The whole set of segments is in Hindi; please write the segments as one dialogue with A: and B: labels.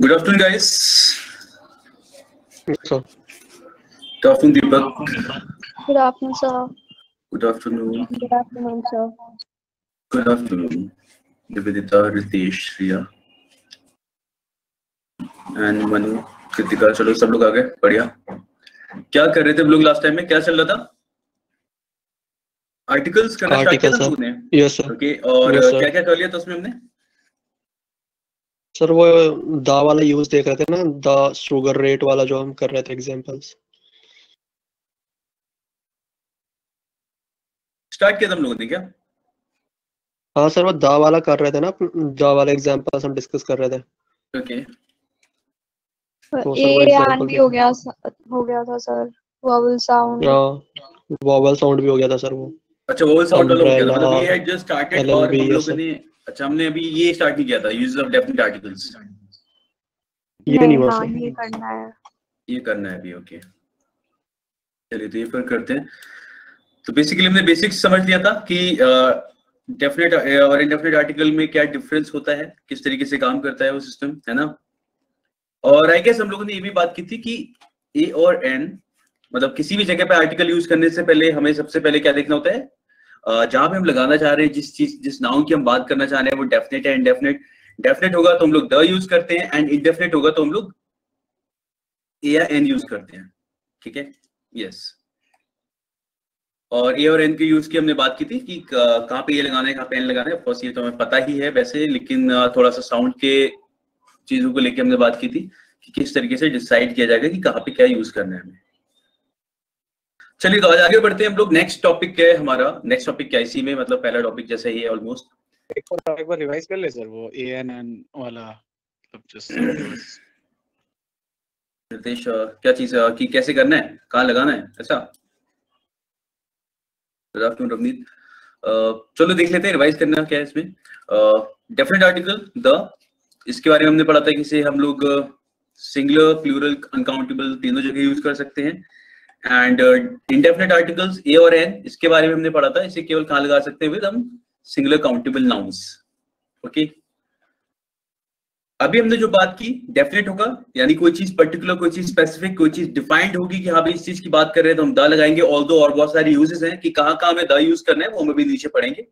A: Good afternoon, guys.
B: Yes, sir.
A: Good afternoon, Deepak.
C: Good afternoon, sir.
A: Good afternoon.
C: Good afternoon, sir.
A: Good afternoon, Nivedita, Ritesh, Shriya, and Manu, Kritika. चलो सब लोग आ गए, बढ़िया। क्या कर रहे थे हम लोग लास्ट टाइम में? क्या चल रहा था? आर्टिकल्स करना स्टार्ट किया था तुमने?
B: Yes sir.
A: ओके, और क्या क्या कर लिया था उसमें हमने?
B: सर वो दा वाला यूज देख रहे थे ना, द शुगर रेट वाला जो हम कर रहे थे एग्जांपल्स।
A: स्टार्ट किया था हम लोगों ने क्या?
B: हाँ सर, वो दा वाला कर रहे थे ना, दा वाला एग्जांपल्स हम डिस्कस कर रहे थे।
A: ओके,
B: तो
C: ए एंड भी हो गया था सर। Vowel sound.
B: हाँ, वॉवल साउंड भी हो गया था सर वो।
A: अच्छा वॉवल साउंड वाला हो गया था, मतलब
B: Umbrella,
A: ये हैड जस्ट स्टार्टेड और
B: LLB,
A: हम
B: yes,
A: लोगों
B: sir.
A: ने अच्छा हमने अभी ये स्टार्ट नहीं किया था, यूज ऑफ डेफिनेट आर्टिकल्स।
B: ये नहीं हुआ
C: हाँ,
B: सर।
C: ये करना है।
A: ये करना है अभी। ओके, चलिए तो ये फिर करते हैं। तो बेसिकली हमने बेसिक्स समझ लिया था कि डेफिनेट और इनडेफिनेट आर्टिकल में क्या डिफरेंस होता है, किस तरीके से काम करता है वो सिस्टम, है ना। और आई गेस हम लोगों ने ये भी बात की थी कि ए और एन मतलब किसी भी जगह पे आर्टिकल यूज करने से पहले हमें सबसे पहले क्या देखना होता है, जहां पे हम लगाना चाह रहे हैं, जिस नाउन की हम बात करना चाह रहे हैं वो डेफिनेट है इनडेफिनेट। डेफिनेट होगा तो हम लोग द यूज करते हैं, एंड इनडेफिनेट होगा तो हम लोग ए या एन यूज करते हैं। ठीक है, यस। और ए और एन के यूज की हमने बात की थी कि कहाँ पे ये लगाना है, कहाँ पे एन लगाना है। ऑफकोर्स ये तो हमें पता ही है वैसे, लेकिन थोड़ा सा साउंड के चीजों को लेके हमने बात की थी कि किस तरीके से डिसाइड किया जाएगा कि कहाँ पे क्या यूज करना है हमें। चलिए तो आज आगे बढ़ते हैं हम लोग। नेक्स्ट टॉपिक क्या है हमारा? नेक्स्ट टॉपिक क्या इसी में, मतलब पहला टॉपिक जैसा ही है ऑलमोस्ट।
D: एक बार रिवाइज कर ले सर वो ANN वाला, मतलब जस्ट
A: नितेश क्या चीज कि कैसे करना है, कहाँ लगाना है, ऐसा? Good afternoon Ravneet. चलो देख लेते हैं रिवाइज करना क्या है इसमें। डेफिनेट आर्टिकल द, इसके बारे में हमने पढ़ा था कि इसे हम लोग सिंगुलर, प्लूरल, अनकाउंटेबल तीनों जगह यूज कर सकते हैं। एंड इंडेफिनेट आर्टिकल्स ए और एन, इसके बारे में हमने पढ़ा था इसे केवल कहाँ लगा सकते हैं, विद हम सिंगुलर काउंटेबल नाउन्स। ओके, अभी हमने जो बात की डेफिनेट होगा यानी कोई चीज पर्टिकुलर, कोई चीज स्पेसिफिक, कोई चीज डिफाइंड होगी कि हाँ भाई इस चीज की बात कर रहे हैं तो हम द लगाएंगे। ऑल्दो और बहुत सारी यूजेस हैं कि कहाँ कहाँ हमें द यूज करना है, वो हम अभी नीचे पढ़ेंगे।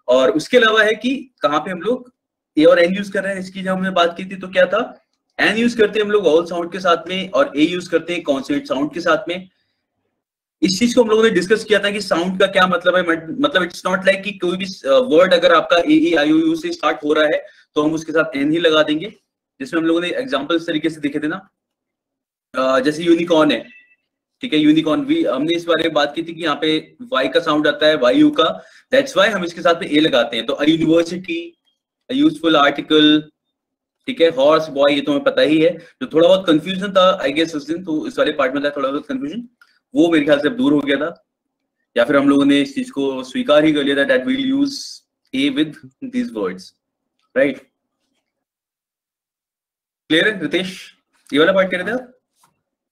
A: और उसके अलावा है कि कहाँ पे हम लोग ए और एन यूज कर रहे हैं, इसकी जब हमने बात की थी तो क्या था, एन यूज करते हैं हम लोग वॉवल साउंड के साथ में और ए यूज करते हैं कॉन्सोनेंट साउंड के साथ में। इस चीज को हम लोगों ने डिस्कस किया था कि साउंड का क्या मतलब है। मतलब इट्स नॉट लाइक कि कोई भी वर्ड अगर आपका ए ई आई ओ यू से स्टार्ट हो रहा है तो हम उसके साथ एन ही लगा देंगे, जिसमें हम लोगों ने एग्जांपल इस तरीके से देखे थे ना। जैसे यूनिकॉर्न है, ठीक है, यूनिकॉर्न भी हमने इस बारे में बात की थी कि यहाँ पे वाई का साउंड आता है, वाई यू का, दैट्स वाई हम इसके साथ में ए लगाते हैं। तो a university, a useful article, ठीक है, हॉर्स, बॉय, ये तो हमें पता ही है। जो थोड़ा बहुत कंफ्यूजन था आई गेस उस दिन, तो इस वाले पार्ट में था थोड़ा बहुत कंफ्यूजन, वो मेरे ख्याल से अब दूर हो गया था, या फिर हम लोगों ने इस चीज को स्वीकार ही कर लिया था that we will use a with these words, right? Clear है रितेश, ये वाला पार्ट कह रहे थे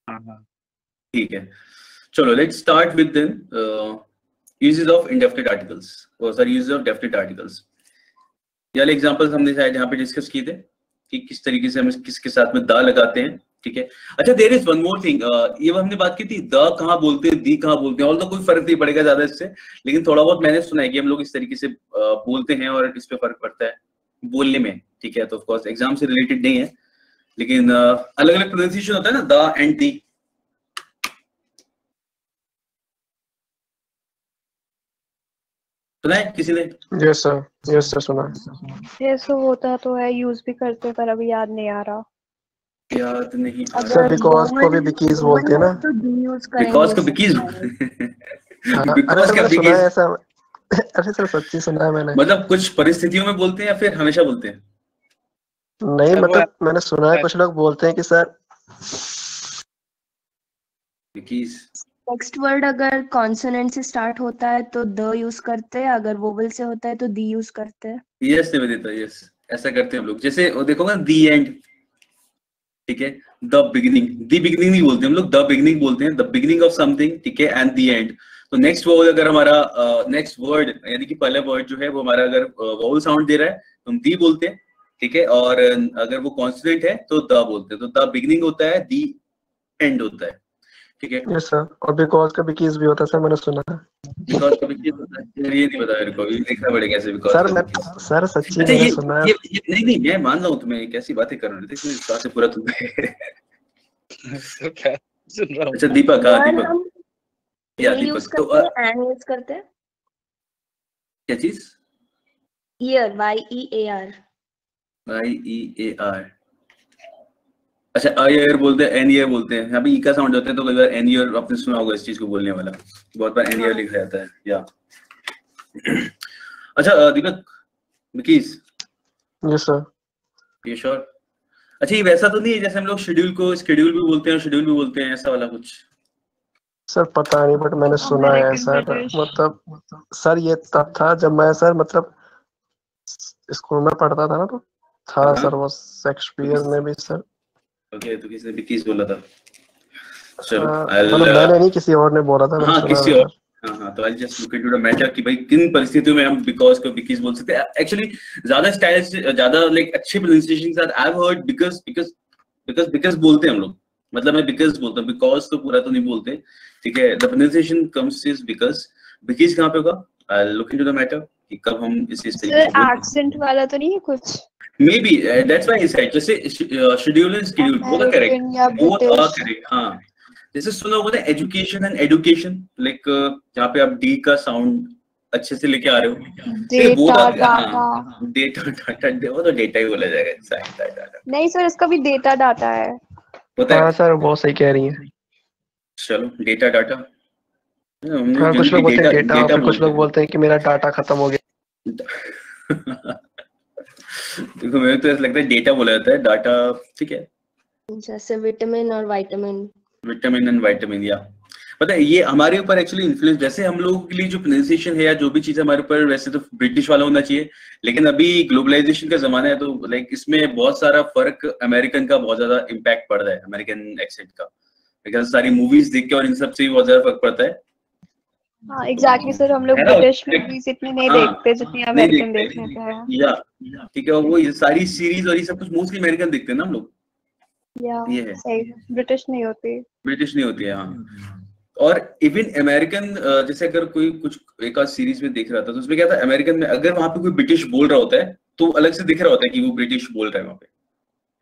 A: आप? ठीक है, चलो let's start with then uses of indefinite articles, और sorry uses of definite articles. ये वाले एग्जांपल्स हमने शायद यहाँ पे डिस्कस किए थे कि किस तरीके से हम किसके साथ में द लगाते हैं, ठीक है। अच्छा, there is one more thing, ये हमने बात की थी, द कहाँ बोलते हैं, दी कहाँ बोलते हैं। ऑल तो कोई फर्क नहीं पड़ेगा ज्यादा इससे, लेकिन थोड़ा बहुत मैंने सुना है कि हम लोग इस तरीके से बोलते हैं और इस पे फर्क पड़ता है बोलने में, ठीक है। तो ऑफ कोर्स एग्जाम से रिलेटेड नहीं है, लेकिन अलग अलग प्रोनाउंसिएशन होता है ना, द एंड दी। सुना है किसी ने?
B: यस सर सुना है।
C: ये सब होता तो है, यूज भी करते पर अभी याद नहीं आ रहा।
A: याद नहीं आ
B: सर
A: रहा।
B: बिकॉज को भी बिकीज बोलते हैं ना,
C: तो डी यूज करेंगे।
A: बिकॉज को बिकीज
B: अरे सर मैंने सुना है ऐसा। अरे सर सच्ची सुना है मैंने।
A: मतलब कुछ परिस्थितियों में बोलते हैं या फिर हमेशा बोलते हैं?
B: नहीं मतलब मैंने सुना है कुछ लोग बोलते हैं कि सर
A: बिकीज
E: नेक्स्ट वर्ड अगर कॉन्सोनेंट से स्टार्ट होता है तो द यूज करते हैं, अगर वोवेल से होता है तो दी यूज करते हैं।
A: यस निवेदिता, यस ऐसा करते हैं हम लोग। जैसे वो देखो ना, दी एंड, ठीक है, द बिगिनिंग, दी बिगिनिंग नहीं बोलते हम लोग, द बिगिनिंग बोलते हैं, द बिगिनिंग ऑफ समथिंग, ठीक है, एंड दी एंड। तो नेक्स्ट वर्ड अगर हमारा नेक्स्ट वर्ड यानी कि पहला वर्ड जो है वो हमारा अगर वोवेल साउंड दे रहा है तो हम दी बोलते हैं, ठीक है, और अगर वो कॉन्सोनेंट है तो द बोलते हैं, तो द बिगिनिंग होता है, दी एंड होता है, ठीक है।
B: यस सर, और बिकॉज का बिकीज भी होता है सर, मैंने सुना है।
A: बिकॉज का बिकीज होता है, ये नहीं पता मेरे को, ये देखना पड़ेगा कैसे बिकॉज
B: सर
A: का
B: मैं
A: बिकीज।
B: सर सच्ची
A: अच्छा
B: मैंने सुना है।
A: ये नहीं मैं मान रहा हूँ तुम्हें, कैसी बातें कर रहे थे, इसमें विश्वास है पूरा तुम्हें।
D: सर क्या सुन रहा हूँ।
A: अच्छा दीपक, हाँ
E: यार
A: दीपक,
E: हम
A: या
E: ये यूज
A: दीपक, तो
E: करते हैं, एन यूज करते हैं,
A: क्या चीज?
E: Year, YEAR।
A: IEAR, अच्छा आई ईयर बोलते हैं, एन ईयर बोलते हैं, यहाँ पे ई का साउंड होता है, तो कई बार एन ईयर आपने सुना होगा इस चीज को बोलने वाला, बहुत बार एन ईयर लिखा जाता है, या। अच्छा दीपक, बिकीज,
B: यस सर।
A: ये श्योर? अच्छा ये वैसा तो नहीं है जैसे हम लोग शेड्यूल को स्केड्यूल भी बोलते हैं, शेड्यूल भी बोलते हैं, ऐसा वाला कुछ?
B: सर पता नहीं, बट मैंने सुना है
C: American
B: सर।
C: British।
B: मतलब सर ये तब था जब मैं सर मतलब स्कूल में पढ़ता था ना, तो था
A: हाँ।
B: सर वो शेक्सपियर में भी सर।
A: ओके, तो किसी ने बिकीज बोला था, चलो
B: मतलब मैंने नहीं, किसी और ने बोला था, मैंने
A: हाँ
B: सुना
A: किसी
B: था
A: और, हाँ हाँ, तो I just look into the matter कि भाई किन परिस्थितियों में हम बिकॉज को बिकीज बोल सकते हैं। एक्चुअली ज्यादा स्टाइल से ज्यादा लाइक अच्छे प्रोनाउंसिएशन के साथ I have heard because because because because बोलते हैं हम लोग, मतलब मैं बिकॉज बोलता हूँ, बिकॉज तो पूरा तो नहीं बोलते, ठीक है। The pronunciation comes is because, because कहाँ पे होगा, I look into the matter कि कब हम इस तरीके
C: सर
A: से बोलते
C: एक्सेंट वाला तो नहीं है कुछ?
A: May be that's why I said, जैसे schedule and schedule both are correct,
C: American या
A: बोथ आर
C: ब्रिटिश?
A: करेक्ट, हाँ। जैसे सुना होगा ना एजुकेशन एंड एडुकेशन, लाइक जहाँ पे आप डी का साउंड अच्छे से लेके आ रहे हो,
C: डेटा डाटा।
A: डेटा डाटा, वो तो डेटा ही बोला जाएगा, डाटा
C: नहीं सर, इसका भी डेटा डाटा है।
A: होता
B: हाँ
A: है।
B: सर, बहुत सही कह रही हैं।
A: चलो डेटा डाटा,
B: हाँ, कुछ लोग बोलते हैं डेटा, फिर कुछ लोग बोलते हैं कि मेरा डाटा खत्म हो गया।
A: देखो मेरे तो ऐसा लगता है डेटा बोला जाता है, डाटा ठीक है,
E: जैसे विटामिन और विटामिन।
A: विटामिन एंड विटामिन, या पता है ये हमारे ऊपर एक्चुअली इन्फ्लुएंस, वैसे हम लोगों के लिए जो प्रोनाउंसिएशन है या जो भी चीज हमारे ऊपर वैसे तो ब्रिटिश वाला होना चाहिए, लेकिन अभी ग्लोबलाइजेशन का जमाना है, तो लाइक इसमें बहुत सारा फर्क अमेरिकन का बहुत ज्यादा इम्पैक्ट पड़ रहा है, अमेरिकन एक्सेंट का, बिकॉज सारी मूवीज देख के और इन सब से भी बहुत ज्यादा फर्क पड़ता है।
C: हाँ एग्जैक्टली सर, हम लोग
A: है ना?
C: ब्रिटिश मूवीज इतनी नहीं
A: हाँ,
C: देखते जितनी
A: नहीं
C: अमेरिकन
A: देखते।
C: देख लेते हैं।
A: या ठीक है, और वो ये सारी सीरीज और ये सब कुछ मोस्टली अमेरिकन देखते हैं ना हम लोग,
C: या
A: ये है,
C: सही, ब्रिटिश नहीं होती।
A: ब्रिटिश नहीं होती है, हाँ। और इवन अमेरिकन, जैसे अगर कोई कुछ एक आध सीरीज में देख रहा था, तो उसमें क्या था, अमेरिकन में अगर वहां पे कोई ब्रिटिश बोल रहा होता है तो अलग से दिख रहा होता है कि वो ब्रिटिश बोल रहा है वहां पे,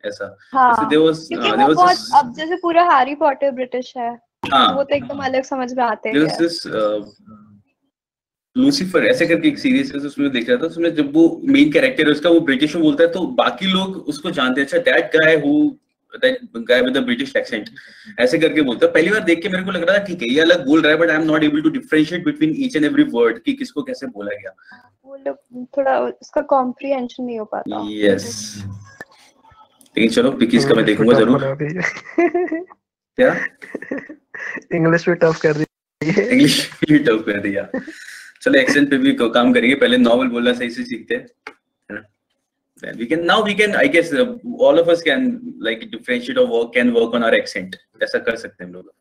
A: ऐसा।
C: हाँ,
A: जैसे there was,
C: क्योंकि
A: there
C: वो
A: was
C: बहुत,
A: this,
C: अब जैसे पूरा हैरी पॉटर ब्रिटिश है,
A: हाँ,
C: तो वो तो एकदम अलग समझ में आते
A: there
C: हैं।
A: was this, लूसीफर ऐसे करके एक सीरीज है, तो उसमें देख रहा था, उसमें जब वो मेन कैरेक्टर है उसका वो ब्रिटिश में बोलता है, तो बाकी लोग उसको जानते हैं, अच्छा that guy with the British accent, ऐसे करके बोलता है। पहली बार देख के मेरे को लग रहा था ठीक है ये अलग बोल रहा है, but I am not able to differentiate between each and every word कि किसको कैसे बोला गया।
C: वो लोग थोड़ा उसका कॉम्प्रिहेंशन नहीं हो पाता।
A: यस, लेकिन चलो बिकीज का मैं देखूंगा जरूर। क्या
B: इंग्लिश भी टफ कर दी है।
A: इंग्लिश भी टफ कर दिया, चलो एक्सेंट पे भी काम करेंगे, पहले नॉवल बोलना सही से सीखते हैं, है ना। Then we can I guess all of us can like differentiate or can work on our accent, ऐसा कर सकते हैं हम लोग,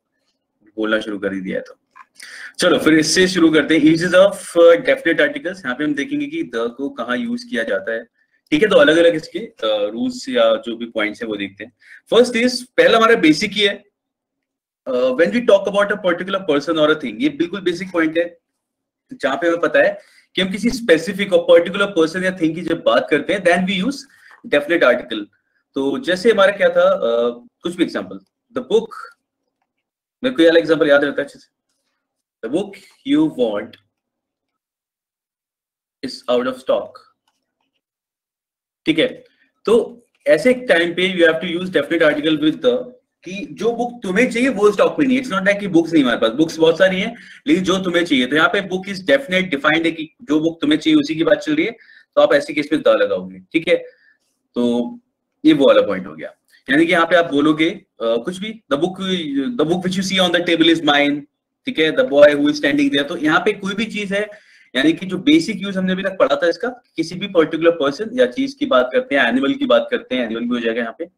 A: बोलना शुरू कर ही दिया है तो। चलो फिर इससे शुरू करते हैं, यूजेस ऑफ डेफिनेट आर्टिकल्स। यहाँ पे हम देखेंगे कि द को कहाँ यूज किया जाता है, ठीक है। तो अलग अलग इसके रूल्स या जो भी पॉइंट्स है वो देखते हैं। फर्स्ट इज, पहला हमारा बेसिक ही है, when we talk about a particular person और अ थिंग, ये बिल्कुल बेसिक पॉइंट है, जहां पे हमें पता है कि हम किसी स्पेसिफिक और पर्टिकुलर पर्सन या थिंग की जब बात करते हैं, then we use definite article. तो जैसे हमारा क्या था, कुछ भी एग्जांपल, द बुक, मेरे को ये एग्जांपल याद रहता है अच्छे से, the book you want is out of stock, ठीक है। तो ऐसे टाइम पे you have to use definite article with the, कि जो बुक तुम्हें चाहिए वो स्टॉक में नहीं है। इट्स नॉट लाइक कि बुक्स नहीं, हमारे पास बुक्स बहुत सारी हैं, लेकिन जो तुम्हें चाहिए, तो यहाँ पे बुक इज डेफिनेट डिफाइंड है कि जो बुक तुम्हें चाहिए उसी की बात चल रही है, तो आप ऐसे केस में द लगाओगे, ठीक है। तो ये वो वाला पॉइंट हो गया, यानी कि यहाँ पे आप बोलोगे कुछ भी, the book which you see on the table is mine, ठीक है, the boy who is standing there. तो यहाँ पे कोई भी चीज है, यानी कि जो बेसिक यूज हमने अभी तक पढ़ा था इसका, किसी भी पर्टिकुलर पर्सन या चीज की बात करते हैं, एनिमल की बात करते हैं, एनिमल भी हो जाएगा यहाँ पे,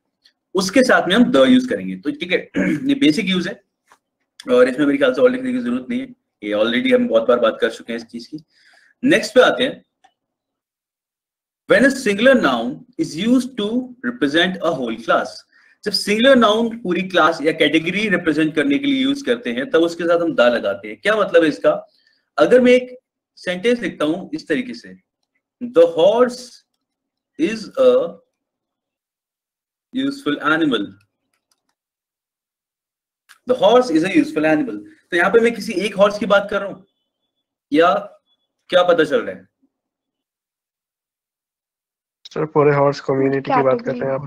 A: उसके साथ में हम द यूज करेंगे, तो ठीक है। ये बेसिक यूज है और इसमें मेरे ख्याल से और लिखने की जरूरत नहीं है, ये ऑलरेडी हम बहुत बार बात कर चुके हैं इस चीज की। नेक्स्ट पे आते हैं, When a singular noun is used to represent a whole class, जब सिंगुलर नाउन पूरी क्लास या कैटेगरी रिप्रेजेंट करने के लिए यूज करते हैं तब उसके साथ हम दा लगाते हैं। क्या मतलब है इसका? अगर मैं एक सेंटेंस लिखता हूं इस तरीके से, the horse is a useful animal, the horse is a useful animal, तो यहां पे मैं किसी एक हॉर्स की बात कर रहा हूं या क्या पता चल रहा है?
B: सर पूरे हॉर्स कम्युनिटी की बात करते हैं आप,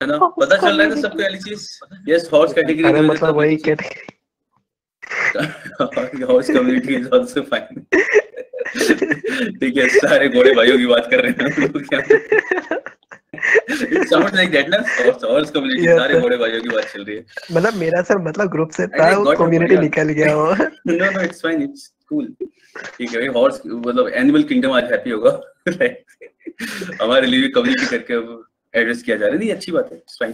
A: है ना? पता चल रहा है ना सबको वाली चीज? Yes, horse category.
B: अरे मतलब वही category,
A: horse community is also fine. ठीक है, सारे घोड़े भाइयों की बात कर रहे हैं हम लोग क्या? It sounds like that ना, हॉर्स कम्युनिटी सारे घोड़े भाइयों की बात चल रही है।
B: मतलब मेरा सर मतलब ग्रुप से था, वो कम्युनिटी निकल गया वो।
A: No no, it's fine, it's cool. ठीक है भाई, हॉर्स मतलब एनिमल किंगडम आज हैप्पी होगा हमारे लिए कम्युनिटी करके एड्रेस किया जा रहा है। नहीं, अच्छी बात है, इट्स फाइन।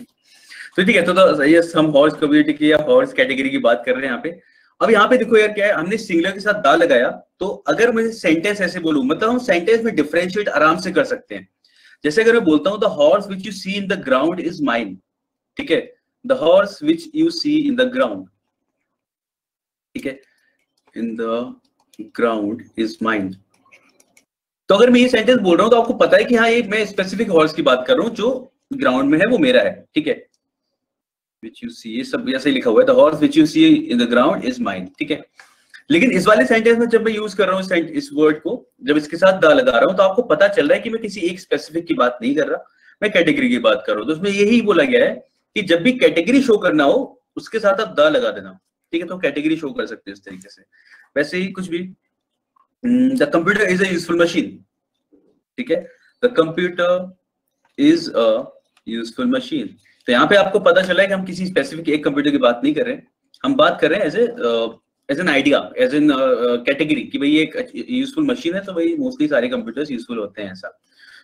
A: तो ठीक है, तो यस, हम हॉर्स कम्युनिटी की या हॉर्स कैटेगरी की बात कर रहे हैं यहाँ पे। अब यहाँ पे देखो यार क्या है, हमने सिंगुलर के साथ दा लगाया, तो अगर मैं सेंटेंस ऐसे बोलूं, मतलब हम सेंटेंस में डिफरेंशिएट आराम से कर सकते हैं। जैसे अगर मैं बोलता हूं the horse which you see in the ground is mine, ठीक है, the horse which you see in the ground, ठीक है, in the ground is mine. तो अगर मैं ये सेंटेंस बोल रहा हूं तो आपको पता है कि हाँ, ये मैं स्पेसिफिक हॉर्स की बात कर रहा हूं, जो ग्राउंड में है वो मेरा है, ठीक है, which you see, ये सब ऐसे ही लिखा हुआ है, the horse which you see in the ground is mine, ठीक है। लेकिन इस वाले सेंटेंस में जब मैं यूज कर रहा हूँ इस वर्ड को, जब इसके साथ दा लगा रहा हूँ, तो आपको पता चल रहा है कि मैं किसी एक स्पेसिफिक की बात नहीं कर रहा, मैं कैटेगरी की बात कर रहा हूँ। तो उसमें यही बोला गया है कि जब भी कैटेगरी शो करना हो उसके साथ आप दा लगा देना, ठीक है, तो कैटेगरी शो कर सकते हैं इस तरीके से। वैसे ही कुछ भी, the computer is a useful machine, ठीक है, the computer is a useful machine. तो यहाँ पे आपको पता चला है कि हम किसी स्पेसिफिक एक कंप्यूटर की बात नहीं कर रहे हैं, हम बात कर रहे हैं as an idea, as an category, कि भाई एक यूजफुल मशीन है तो भाई मोस्टली सारे कंप्यूटर्स यूजफुल होते हैं, ऐसा।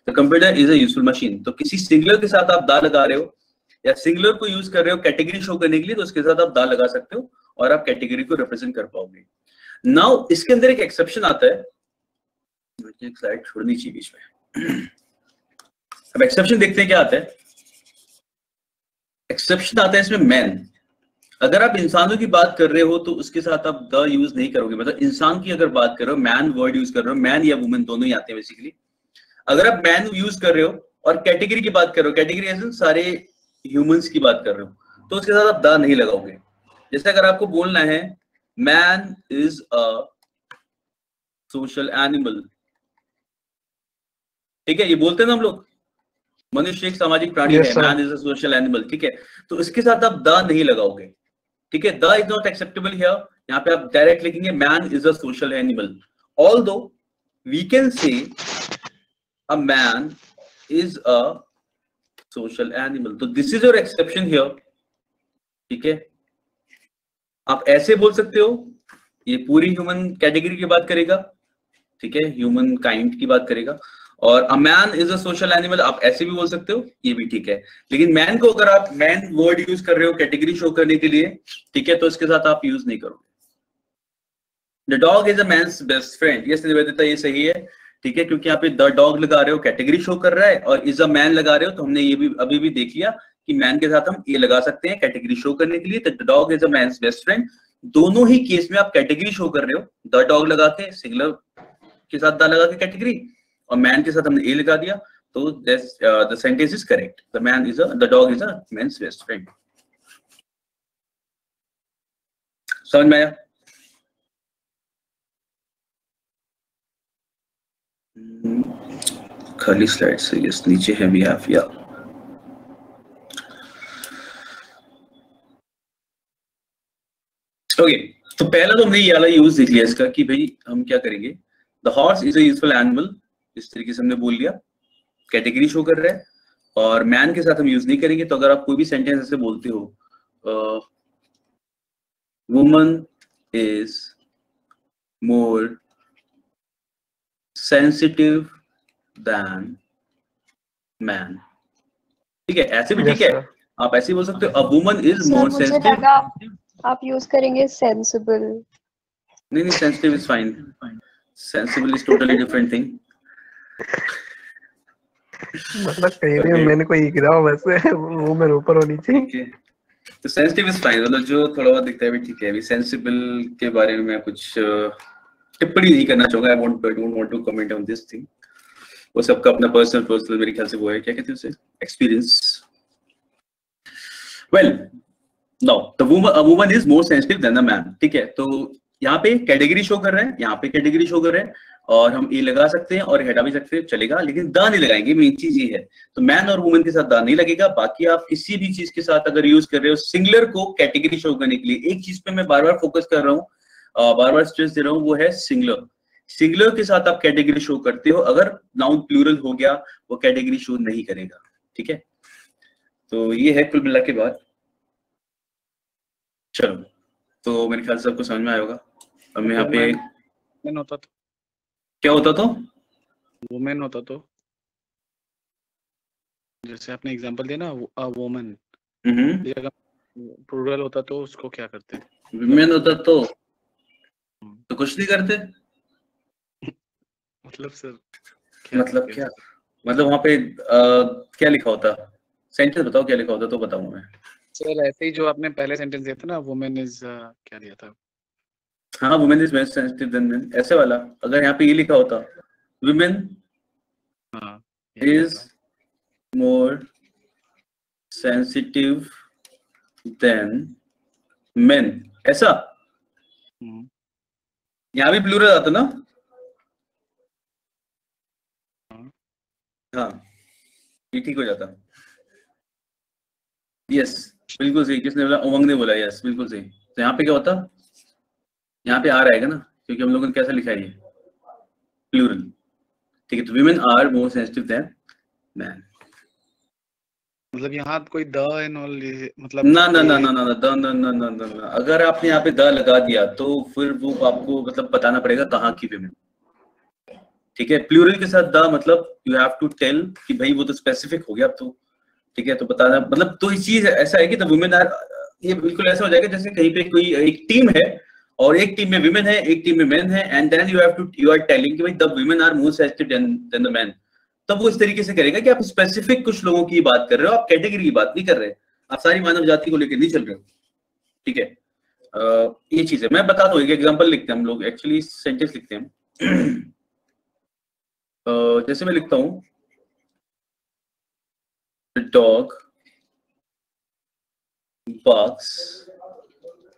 A: तो computer is a useful machine, तो किसी सिंगुलर के साथ आप दा लगा रहे हो या सिंगुलर को यूज कर रहे हो कैटेगरी शो करने के लिए, तो उसके साथ आप दा लगा सकते हो और आप कैटेगरी को रिप्रेजेंट कर पाओगे। नाउ इसके अंदर एक एक्सेप्शन आता है, एक स्लाइड छोड़नी चाहिए बीच में। अब एक्सेप्शन देखते हैं क्या आता है। एक्सेप्शन आता है इसमें मैन। अगर आप इंसानों की बात कर रहे हो तो उसके साथ आप द यूज नहीं करोगे, मतलब इंसान की अगर बात कर रहे हो, मैन वर्ड यूज कर रहे हो, मैन या वुमेन दोनों ही आते हैं बेसिकली। अगर आप मैन यूज कर रहे हो और कैटेगरी की बात कर रहे हो, कैटेगरी एज इन सारे ह्यूमंस की बात कर रहे हो, तो उसके साथ आप द नहीं लगाओगे। जैसे अगर आपको बोलना है man is a social animal, ठीक है, ये बोलते हैं ना हम लोग, मनुष्य एक सामाजिक प्राणी है, man is a social animal, ठीक है, तो इसके साथ आप द नहीं लगाओगे, ठीक है, the is not acceptable here. यहाँ पे आप डायरेक्ट लिखेंगे man is a social animal, although we can say a man is a social animal, तो this is your exception here, ठीक है। आप ऐसे बोल सकते हो, ये पूरी ह्यूमन कैटेगरी की बात करेगा, ठीक है, ह्यूमन काइंड की बात करेगा, और अ man is a social animal आप ऐसे भी बोल सकते हो, ये भी ठीक है। लेकिन मैन को अगर आप मैन वर्ड यूज कर रहे हो कैटेगरी शो करने के लिए, ठीक है, तो इसके साथ आप यूज नहीं करोगे। The dog is a man's best friend, yes Nivedita, ये सही है, ठीक है, क्योंकि यहाँ पे द डॉग लगा रहे हो कैटेगरी शो कर रहा है, और इज अ मैन लगा रहे हो तो हमने ये भी अभी भी देख लिया कि मैन के साथ हम ये लगा सकते हैं कैटेगरी शो करने के लिए। तो the dog is a man's best friend, दोनों ही केस में आप कैटेगरी शो कर रहे हो, द डॉग लगा के सिंगुलर के साथ द लगा के कैटेगरी, और मैन के साथ हमने ए लगा दिया, तो the sentence is correct, the man is the dog is a man's best friend. समझ में आया? खाली स्लाइड से यस नीचे है वी हैव, या ओके। तो पहला तो हमने ये वाला यूज देख लिया इसका कि भाई हम क्या करेंगे, the horse is a useful animal, इस तरीके से हमने बोल लिया, कैटेगरी शो कर रहा है, और मैन के साथ हम यूज नहीं करेंगे। तो अगर आप कोई भी सेंटेंस ऐसे बोलते हो, woman is more sensitive than man, ठीक है, ऐसे भी ठीक है, आप ऐसे बोल सकते हो, a woman is more sensitive.
C: आप यूज करेंगे सेंसिबल।
A: नहीं, sensitive is fine, sensible is totally different thing.
B: मतलब कहीं भी मैंने कोई गिरा हो वैसे वो मेरे ऊपर होनी चाहिए।
A: ठीक है, तो सेंसिटिव इज फाइन, मतलब जो थोड़ा बहुत दिखता है भी ठीक है। अभी सेंसिबल के बारे में मैं कुछ टिप्पणी नहीं करना चाहूंगा। I don't want to comment on this thing. वो सबका अपना पर्सनल मेरे ख्याल से वो है, क्या कहते हैं उसे, experience. Well now the woman is more sensitive than the man. ठीक है, तो यहाँ पे कैटेगरी शो कर रहे हैं, यहाँ पे कैटेगरी शो कर रहे हैं, और हम ए लगा सकते हैं और हटा भी सकते हैं, चलेगा, लेकिन द नहीं लगाएंगे। मेन चीज ये है, तो मैन और वुमन के साथ द नहीं लगेगा। बाकी आप किसी भी चीज के साथ अगर यूज कर रहे हो सिंगुलर को कैटेगरी शो करने के लिए, एक चीज पे मैं बार बार फोकस कर रहा हूँ, बार बार स्ट्रेस दे रहा हूँ, वो है सिंगुलर। सिंगुलर के साथ आप कैटेगरी शो करते हो, अगर नाउन प्लूरल हो गया वो कैटेगरी शो नहीं करेगा। ठीक है, तो ये है कुल मिला के बात। चलो, तो मेरे ख्याल से आपको समझ में आया होगा। अब मैं यहाँ पे
D: वुमेन होता तो
A: क्या होता, तो
D: वुमेन होता तो जैसे आपने एग्जांपल दिया ना, अ वुमन, ये अगर प्लूरल होता तो उसको क्या करते?
A: विमेन होता तो कुछ नहीं करते।
D: मतलब सर
A: मतलब क्या, मतलब वहां पे क्या लिखा होता, सेंटेंस बताओ क्या लिखा होता तो बताऊंगा मैं।
D: सर ऐसे ही जो आपने पहले सेंटेंस दिया था ना, वुमेन इज क्या दिया था?
A: हाँ, women is more sensitive than main, ऐसे वाला। अगर यहाँ पे ये लिखा होता women is more sensitive than main, ऐसा। यहाँ भी प्लूरल आता ना। हाँ, ये ठीक हो जाता। यस, बिल्कुल सही। किसने बोला? उमंग ने बोला। यस, बिल्कुल सही। तो यहाँ पे क्या होता, यहाँ पे आ रहेगा ना, क्योंकि हम लोगों ने कैसा लिखा है, ये प्लूरल। ठीक है, तो women are more sensitive than men।
D: मतलब यहाँ कोई द एंड ऑल, मतलब
A: ना ना ना ना ना ना द ना ना ना ना ना, अगर आपने यहाँ पे द लगा दिया तो फिर वो आपको मतलब बताना पड़ेगा कहाँ की women। ठीक है, प्लूरल के साथ द मतलब यू हैव टू टेल कि भाई वो तो स्पेसिफिक हो गया अब तो। ठीक है, तो बताना मतलब, तो इस चीज ऐसा है कि द वुमेन आर, ये बिल्कुल ऐसा हो जाएगा जैसे कहीं पे कोई एक टीम है और एक टीम में विमेन है, एक टीम में मेन है, and then you are telling कि भाई the women are more sensitive than the man. तब वो इस तरीके से करेगा कि आप स्पेसिफिक कुछ लोगों की बात कर रहे हो, आप कैटेगरी की बात नहीं कर रहे, आप सारी मानव जाति को लेकर नहीं चल रहे हो। ठीक है, ये चीज है। मैं बता दूं, एक एग्जांपल लिखते हैं हम लोग, एक्चुअली सेंटेंस लिखते हैं। जैसे मैं लिखता हूं डॉग barks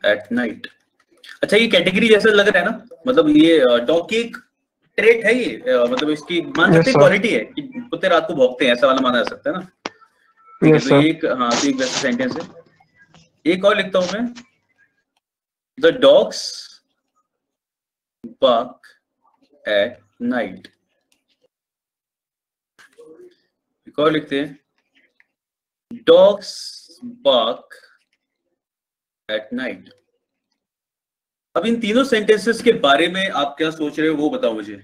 A: at night। अच्छा, ये कैटेगरी जैसा लग रहा है ना, मतलब ये डॉग की एक ट्रेट है, ये मतलब इसकी मान सकते हैं क्वालिटी है कि कुत्ते रात को भौंकते हैं, ऐसा वाला माना जा सकता है ना। ठीक है, तो एक, हाँ, तो एक वैसा सेंटेंस है। एक और लिखता हूं मैं, the dogs bark at night। एक और लिखते हैं, डॉग्स bark at night। अब इन तीनों सेंटेंसेस के बारे में आप क्या सोच रहे हो वो बताओ मुझे।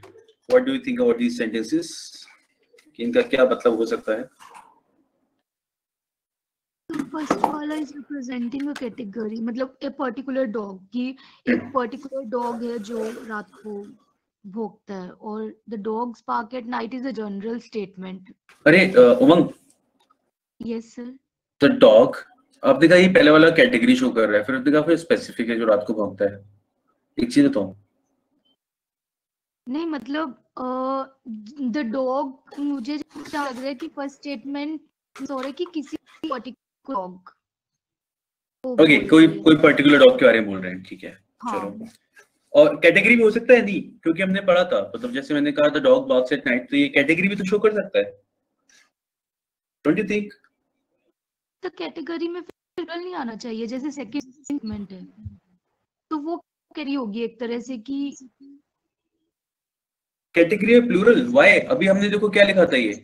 A: What do you think about these sentences? कि इनका क्या मतलब हो सकता है?
F: फर्स्ट वाला इज रिप्रेजेंटिंग अ कैटेगरी, मतलब ए पर्टिकुलर डॉग की, एक पर्टिकुलर डॉग है जो रात को भौंकता है, और the dogs bark at night is a general statement.
A: अरे Umang,
F: yes sir.
A: The dog, अब देखा ये पहले वाला कैटेगरी शो कर रहा है, फिर देखा फिर स्पेसिफिक है जो रात को भौंकता है। एक चीज तो नहीं,
F: मतलब द डॉग, मुझे क्या लग रहा है कि फर्स्ट स्टेटमेंट हो रहा है कि किसी पर्टिकुलर डॉग,
A: ओके, कोई पर्टिकुलर डॉग के बारे में बोल रहे हैं। ठीक है,
F: हाँ।
A: चलो। और कैटेगरी भी हो सकता है नहीं, क्योंकि हमने पढ़ा था, मतलब जैसे मैंने कहा था डॉग बार्क्स एट नाइट, तो ये कैटेगरी भी तो शो कर सकता है। Don't you think?
F: तो कैटेगरी में प्लूरल नहीं आना चाहिए, जैसे सेकंड स्टेटमेंट है तो वो कैटेगरी होगी एक तरह से कि
A: कैटेगरी में प्लूरल। व्हाई? अभी हमने देखो क्या लिखा था, ये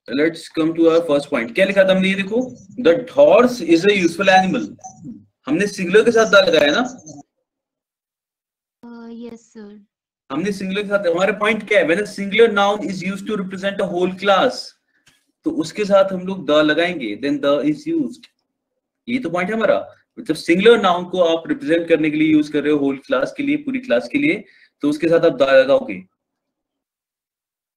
A: let's come to our first point. क्या लिखा था हमने, ये देखो, the horse is a useful animal. हमने सिंगुलर के साथ दा लगाया ना।
F: Yes sir.
A: हमने सिंगुलर के साथ, हमारा पॉइंट क्या है, when a singular noun is used to represent a whole class, तो उसके साथ हम लोग द लगाएंगे, देन द इज यूज्ड। ये तो पॉइंट है हमारा। मतलब सिंगुलर नाउन को आप रिप्रेजेंट करने के लिए यूज कर रहे हो होल क्लास के लिए, पूरी क्लास के लिए, तो उसके साथ आप द लगाओगे।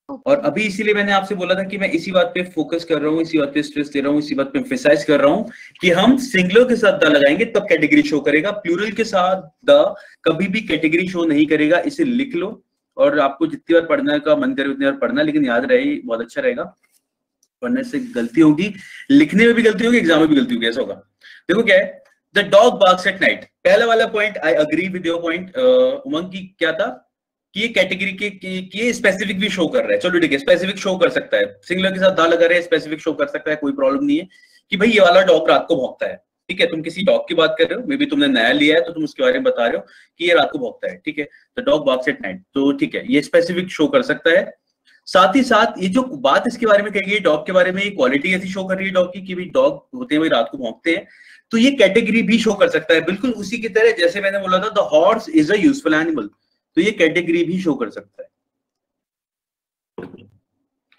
A: और अभी इसीलिए मैंने आपसे बोला था कि मैं इसी बात पे फोकस कर रहा हूँ, इसी बात पे स्ट्रेस दे रहा हूँ, इसी बात पे एम्फेसाइज कर रहा हूँ कि हम सिंगुलर के साथ द लगाएंगे तब कैटेगरी शो करेगा, प्लूरल के साथ द कभी भी कैटेगरी शो नहीं करेगा। इसे लिख लो और आपको जितनी बार पढ़ने का मन करे उतनी बार पढ़ना, लेकिन याद रहे बहुत अच्छा रहेगा, पढ़ने से गलती होगी, लिखने में भी गलती होगी, एग्जाम में भी गलती होगी, ऐसा होगा। देखो क्या है, the dog barks at night, पहला वाला point I agree with your point Umang की, क्या था कि ये कैटेगरी के ये स्पेसिफिक भी शो कर रहा है। चलो ठीक है, स्पेसिफिक शो कर सकता है, सिंगुलर के साथ दा लगा रहे हैं, स्पेसिफिक शो कर सकता है, कोई प्रॉब्लम नहीं है कि भाई ये वाला डॉग रात को भौंकता है। ठीक है, तुम किसी डॉग की बात कर रहे हो, मे बी तुमने नया लिया है तो तुम उसके बारे में बता रहे हो कि ये रात को भौंकता है। ठीक है, तो डॉग बार्क्स एट नाइट, तो ठीक है, ये स्पेसिफिक शो कर सकता है। साथ ही साथ ये जो बात इसके बारे में कही गई डॉग के बारे में, ये क्वालिटी ऐसी शो कर रही है डॉग की कि भाई डॉग होते हैं भाई रात को भौंकते हैं, तो ये कैटेगरी भी शो कर सकता है, बिल्कुल उसी की तरह जैसे मैंने बोला था the horse is a useful animal, तो ये कैटेगरी भी शो कर सकता है।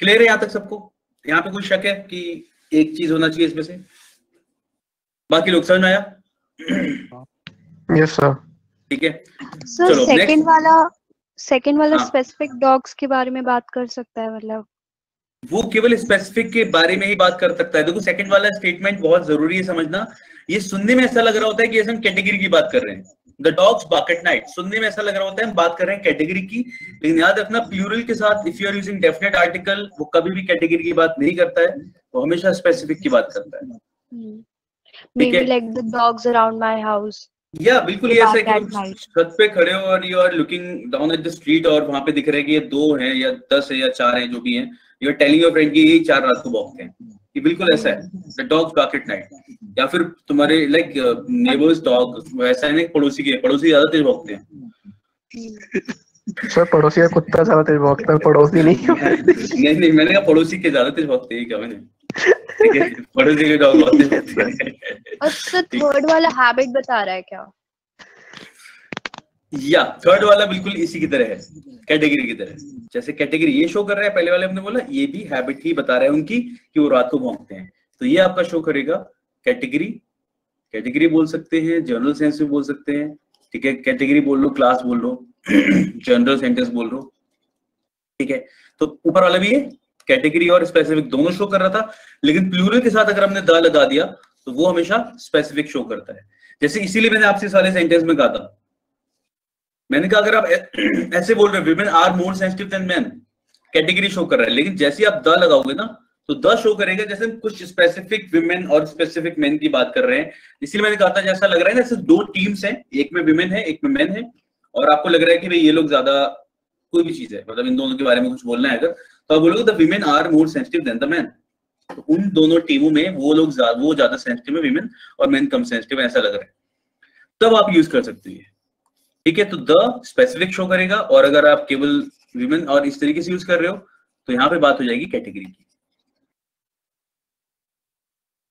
A: क्लियर है यहां तक सबको? यहां पे कोई शक है कि एक चीज होना चाहिए इसमें से? बाकी लोग समझ में आया?
B: Yes sir.
A: ठीक है,
C: सर
A: चलो
C: सेकंड वाला
A: हाँ।
C: स्पेसिफिक डॉग्स के बारे में बात कर सकता है, मतलब
A: वो केवल स्पेसिफिक के बारे में ही बात कर सकता है। देखो सेकंड वाला स्टेटमेंट बहुत जरूरी है समझना, ये सुनने में ऐसा लग रहा होता है कि हम कैटेगरी की बात कर रहे हैं, the dogs bark at night, सुनने में ऐसा लग रहा होता है हम बात कर रहे हैं कैटेगरी की, लेकिन याद रखना प्लूरल के साथ if you are using definite article वो कभी भी कैटेगरी की बात नहीं करता है, वो हमेशा स्पेसिफिक की बात करता है।
C: maybe like the dogs around my house.
A: या बिल्कुल ये ऐसा है
C: Bark at
A: कि
C: night.
A: छत पे खड़े हो और you are looking down at the street और वहां पे दिख रहा है कि ये 2 हैं या 10 है या 4 हैं, जो भी हैं, you are telling your friend कि ये 4 रात को भौंकते हैं, ये बिल्कुल ऐसा है, the dogs bark at night. या फिर तुम्हारे लाइक नेबर्स डॉग, वैसा है ना, पड़ोसी ज्यादा तेज भौंकते हैं।
B: सर पड़ोसी का कुत्ता ज्यादा तेज भौंकता है, पड़ोसी नहीं।
A: नहीं मैंने कहा पड़ोसी के ज्यादा तेज भौंकते हैं क्या मैंने, ठीक है, पड़ोसी के डॉग बहुत तेज भौंकते हैं।
C: और सर थर्ड वाला हैबिट बता रहा है क्या?
A: या थर्ड वाला बिल्कुल इसी की तरह है, कैटेगरी की तरह, जैसे कैटेगरी ये शो कर रहा है, पहले वाले हमने बोला ये भी हैबिट ही बता रहा है उनकी कि वो रात को भौंकते हैं, तो ये आपका शो करेगा कैटेगरी बोल सकते हैं, जनरल सेंस में बोल सकते हैं। ठीक है, कैटेगरी बोल लो, क्लास बोल लो, जनरल सेंटेंस बोल लो। ठीक है, तो ऊपर वाला भी है कैटेगरी और स्पेसिफिक दोनों शो कर रहा था, लेकिन प्लूरल के साथ अगर हमने द लगा दिया तो वो हमेशा स्पेसिफिक शो करता है। जैसे इसीलिए मैंने आपसे सारे सेंटेंस में कहा था, मैंने कहा अगर आप ऐसे बोल रहे हो women are more sensitive than men, category show कर रहा है, लेकिन जैसे आप द लगाओगे ना तो द शो करेगा जैसे हम कुछ स्पेसिफिक विमेन और स्पेसिफिक मेन की बात कर रहे हैं। इसलिए मैंने कहा था जैसा लग रहा है जैसे 2 टीम्स हैं, एक में विमेन है एक में मेन है, और आपको लग रहा है कि भाई ये लोग ज्यादा कोई भी चीज है, मतलब इन दोनों के बारे में कुछ बोलना है अगर, तो आप बोलोगे the women are more sensitive than the man, तो उन दोनों टीमों में वो ज्यादा सेंसिटिव है विमेन और मेन कम सेंसिटिव है, ऐसा लग रहा है, तब आप यूज कर सकते हैं। ठीक है, तो द स्पेसिफिक शो करेगा, और अगर आप केवल विमेन और इस तरीके से यूज कर रहे हो तो यहाँ पे बात हो जाएगी कैटेगरी की।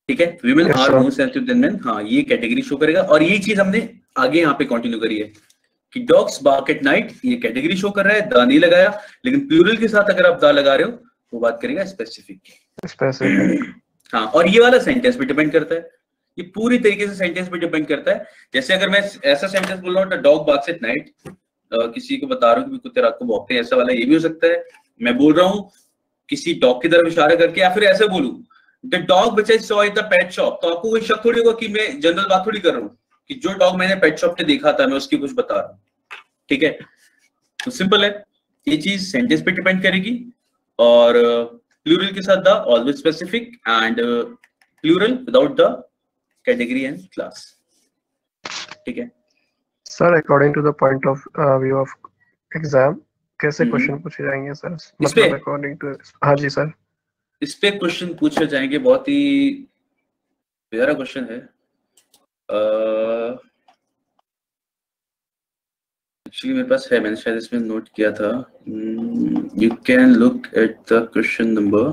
A: ठीक है, women are more sensitive than men, हाँ ये कैटेगरी शो करेगा, और यही चीज हमने आगे यहाँ पे कंटिन्यू करी है कि डॉग्स बार्क एट नाइट, ये कैटेगरी शो कर रहा है, द नहीं लगाया, लेकिन प्लूरल के साथ अगर आप द लगा रहे हो तो बात करेगा स्पेसिफिक। हाँ, और ये वाला सेंटेंस पे डिपेंड करता है, ये पूरी तरीके से सेंटेंस पे डिपेंड करता है। जैसे अगर मैं ऐसा सेंटेंस बोल रहा हूँ डॉग बार्क्स एट नाइट, किसी को बता रहा हूँ कि कुत्ते रात को भौंकते हैं, ऐसा वाला ये भी हो सकता है। मैं बोल रहा हूँ किसी डॉग की तरफ इशारा करके, या फिर ऐसे बोलूं the dog which I saw at the pet shop, तो आपको कोई शक थोड़ी होगा कि मैं जनरल बात थोड़ी कर रहा हूँ कि जो डॉग मैंने पेट शॉप पे देखा था मैं उसकी कुछ बता रहा हूँ। ठीक है, तो सिंपल है, ये चीज सेंटेंस पे डिपेंड करेगी, और प्लूरल के साथ the always specific, and plural without the category and class. ठीक है
B: sir, according to the point of view of exam कैसे क्वेश्चन पूछे जाएंगे सर, मतलब अकॉर्डिंग टू? हाँ जी सर,
A: इस पे क्वेश्चन पूछे जाएंगे, बहुत ही प्यारा क्वेश्चन है। एक्चुअली मेरे पास है, मैंने शायद इसमें नोट किया था। You can look at the question number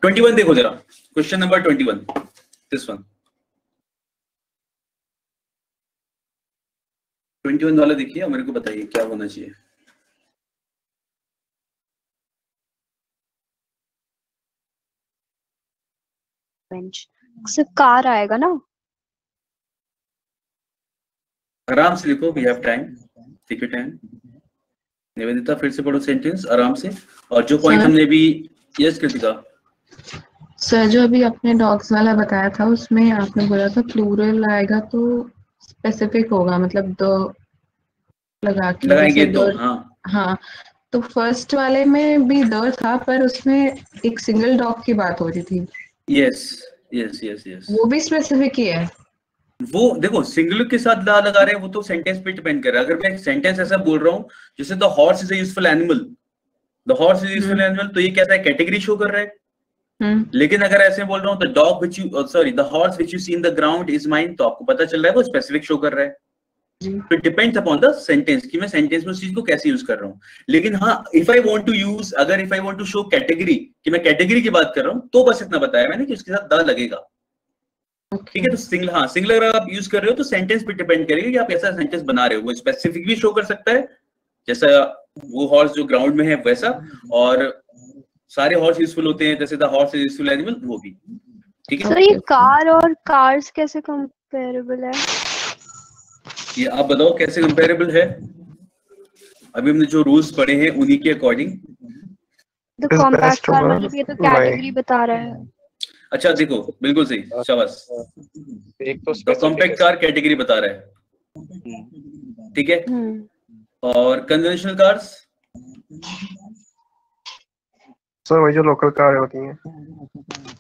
A: 21, देखो जरा क्वेश्चन नंबर 21, दिस वन 21 वाला देखिए और मेरे को बताइए क्या होना चाहिए।
C: सिर्फ कार आएगा ना?
A: आराम से लिखो, we have time, take your time, Nivedita फिर से पढ़ो सेंटेंस आराम से, और जो पॉइंट हमने भी, यस कृतिका।
G: सर जो अभी आपने डॉग्स वाला बताया था उसमें आपने बोला था प्लूरल आएगा तो स्पेसिफिक होगा, मतलब दो लगा के
A: लगाएंगे
G: जैसे
A: तो,
G: दो।
A: हाँ
G: हाँ, तो फर्स्ट वाले में भी द था पर उसमें एक सिंगल डॉग की बात हो रही थी।
A: यस यस यस यस,
G: वो भी स्पेसिफिक ही है।
A: वो देखो सिंगुलर के साथ दा लगा रहे हैं, वो तो सेंटेंस पे डिपेंड कर रहा है। अगर मैं सेंटेंस ऐसा बोल रहा हूँ जैसे the horse is a useful animal, the horse is useful animal, तो ये कैसा है, कैटेगरी शो कर रहा है। लेकिन अगर ऐसे बोल रहा हूँ the dog which you, sorry the horse which you see in the ground is mine, तो आपको पता चल रहा है वो स्पेसिफिक शो कर रहा है। तो डिपेंड्स अपॉन द सेंटेंस कि मैं सेंटेंस में उस चीज को कैसे यूज कर रहा हूँ। लेकिन हाँ, if I want to use, अगर if I want to show category कि मैं कैटेगरी की बात कर रहा हूँ, तो बस इतना बताया मैंने कि उसके साथ द लगेगा। ठीक है, तो सिंगल, हाँ सिंगलर अगर आप यूज कर रहे हो तो सेंटेंस पे डिपेंड करेगा कि आप ऐसा सेंटेंस बना रहे हो। वो स्पेसिफिक भी शो कर सकता है, जैसा वो हॉर्स जो ग्राउंड में है वैसा, और सारे हॉर्स यूजफुल होते हैं जैसे the horse is useful animal, वो भी। ठीक है,
C: सर ये कार और कार्स कैसे कंपेरेबल है?
A: ये आप बताओ कैसे कंपेरेबल है। अभी हमने जो रूल्स पढ़े हैं उन्हीं के अकॉर्डिंग।
C: द कॉम्पैक्ट कार मतलब ये तो कैटेगरी बता रहा है।
A: अच्छा देखो, बिल्कुल सही, शाबाश।
D: एक तो
A: कॉम्पैक्ट कार कैटेगरी बता रहा है, ठीक है। और कन्वेंशनल कार्स
B: सर वही जो लोकल कार होती हैं।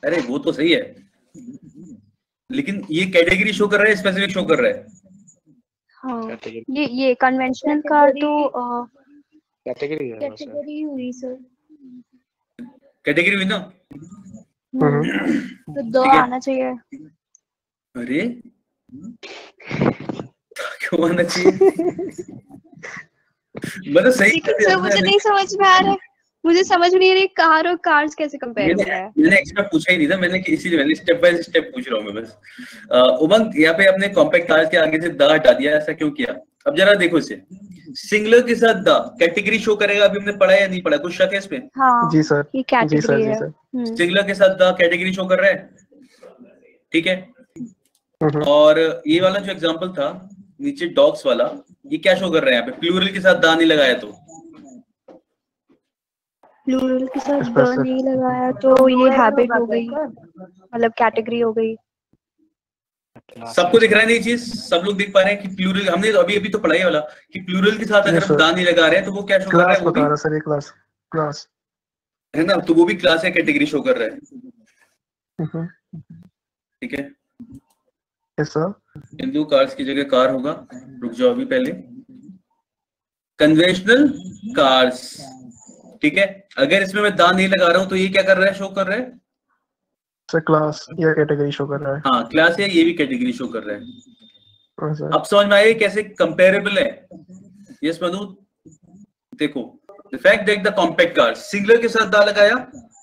A: अरे वो तो सही है, लेकिन ये कैटेगरी शो कर रहा है, स्पेसिफिक शो कर रहा है।
C: हाँ, ये कन्वेंशनल कार तो
D: कैटेगरी
C: हुई सर,
A: कैटेगरी हुई ना।
C: तो दो आना चाहिए।
A: अरे क्यों आना चाहिए? मतलब सही
C: सर मुझे नहीं समझ में आ रहा है, मुझे समझ नहीं आ रही कार और कार्स कैसे कंपेरेबल है।
A: मैंने एक्स्ट्रा पूछा ही नहीं था, मैंने इसीलिए मैंने स्टेप बाय स्टेप पूछ रहा हूँ मैं बस। उमंग यहाँ पे अपने कॉम्पैक्ट कार्स के आगे से द हटा दिया, ऐसा क्यों किया? अब जरा देखो इसे, सिंगुलर के साथ द कैटेगरी शो करेगा। अभी हमने पढ़ा या नहीं पढ़ा, कुछ शक है इसमें?
C: हाँ,
B: जी सर,
C: ये कैटेगरी है।
A: सिंगुलर के साथ द कैटेगरी शो कर रहा है, ठीक है। और ये वाला जो एग्जांपल था नीचे डॉग्स वाला, ये क्या शो कर रहा है यहाँ पे? प्लूरल के साथ द नहीं लगाया तो,
C: प्लूरल के साथ द नहीं लगाया तो ये हैबिट हो गई, मतलब कैटेगरी हो गई।
A: सबको दिख रहा है ये चीज? सब लोग देख पा रहे हैं कि प्लूरल, हमने अभी तो पढ़ाई वाला कि प्लूरल के साथ अगर हम द नहीं लगा रहे हैं तो वो क्या शो कर रहा है? वो भी
B: सर ये क्लास
A: है ना, तो वो भी क्लास या कैटेगरी शो कर रहा है, ठीक है। हिंदू कार्स की जगह कार होगा, रुक जाओ अभी पहले। कन्वेंशनल कार्स, ठीक है। अगर इसमें मैं द नहीं लगा रहा हूं तो ये क्या कर रहा है, शो कर रहा है
B: सर क्लास या कैटेगरी शो कर रहा है।
A: हाँ, क्लास है, ये भी कैटेगरी शो कर रहा है।
B: सर
A: अब समझ में आया कैसे कंपेरेबल है? यस मनु, देखो the fact that the compact car singular के साथ द लगाया,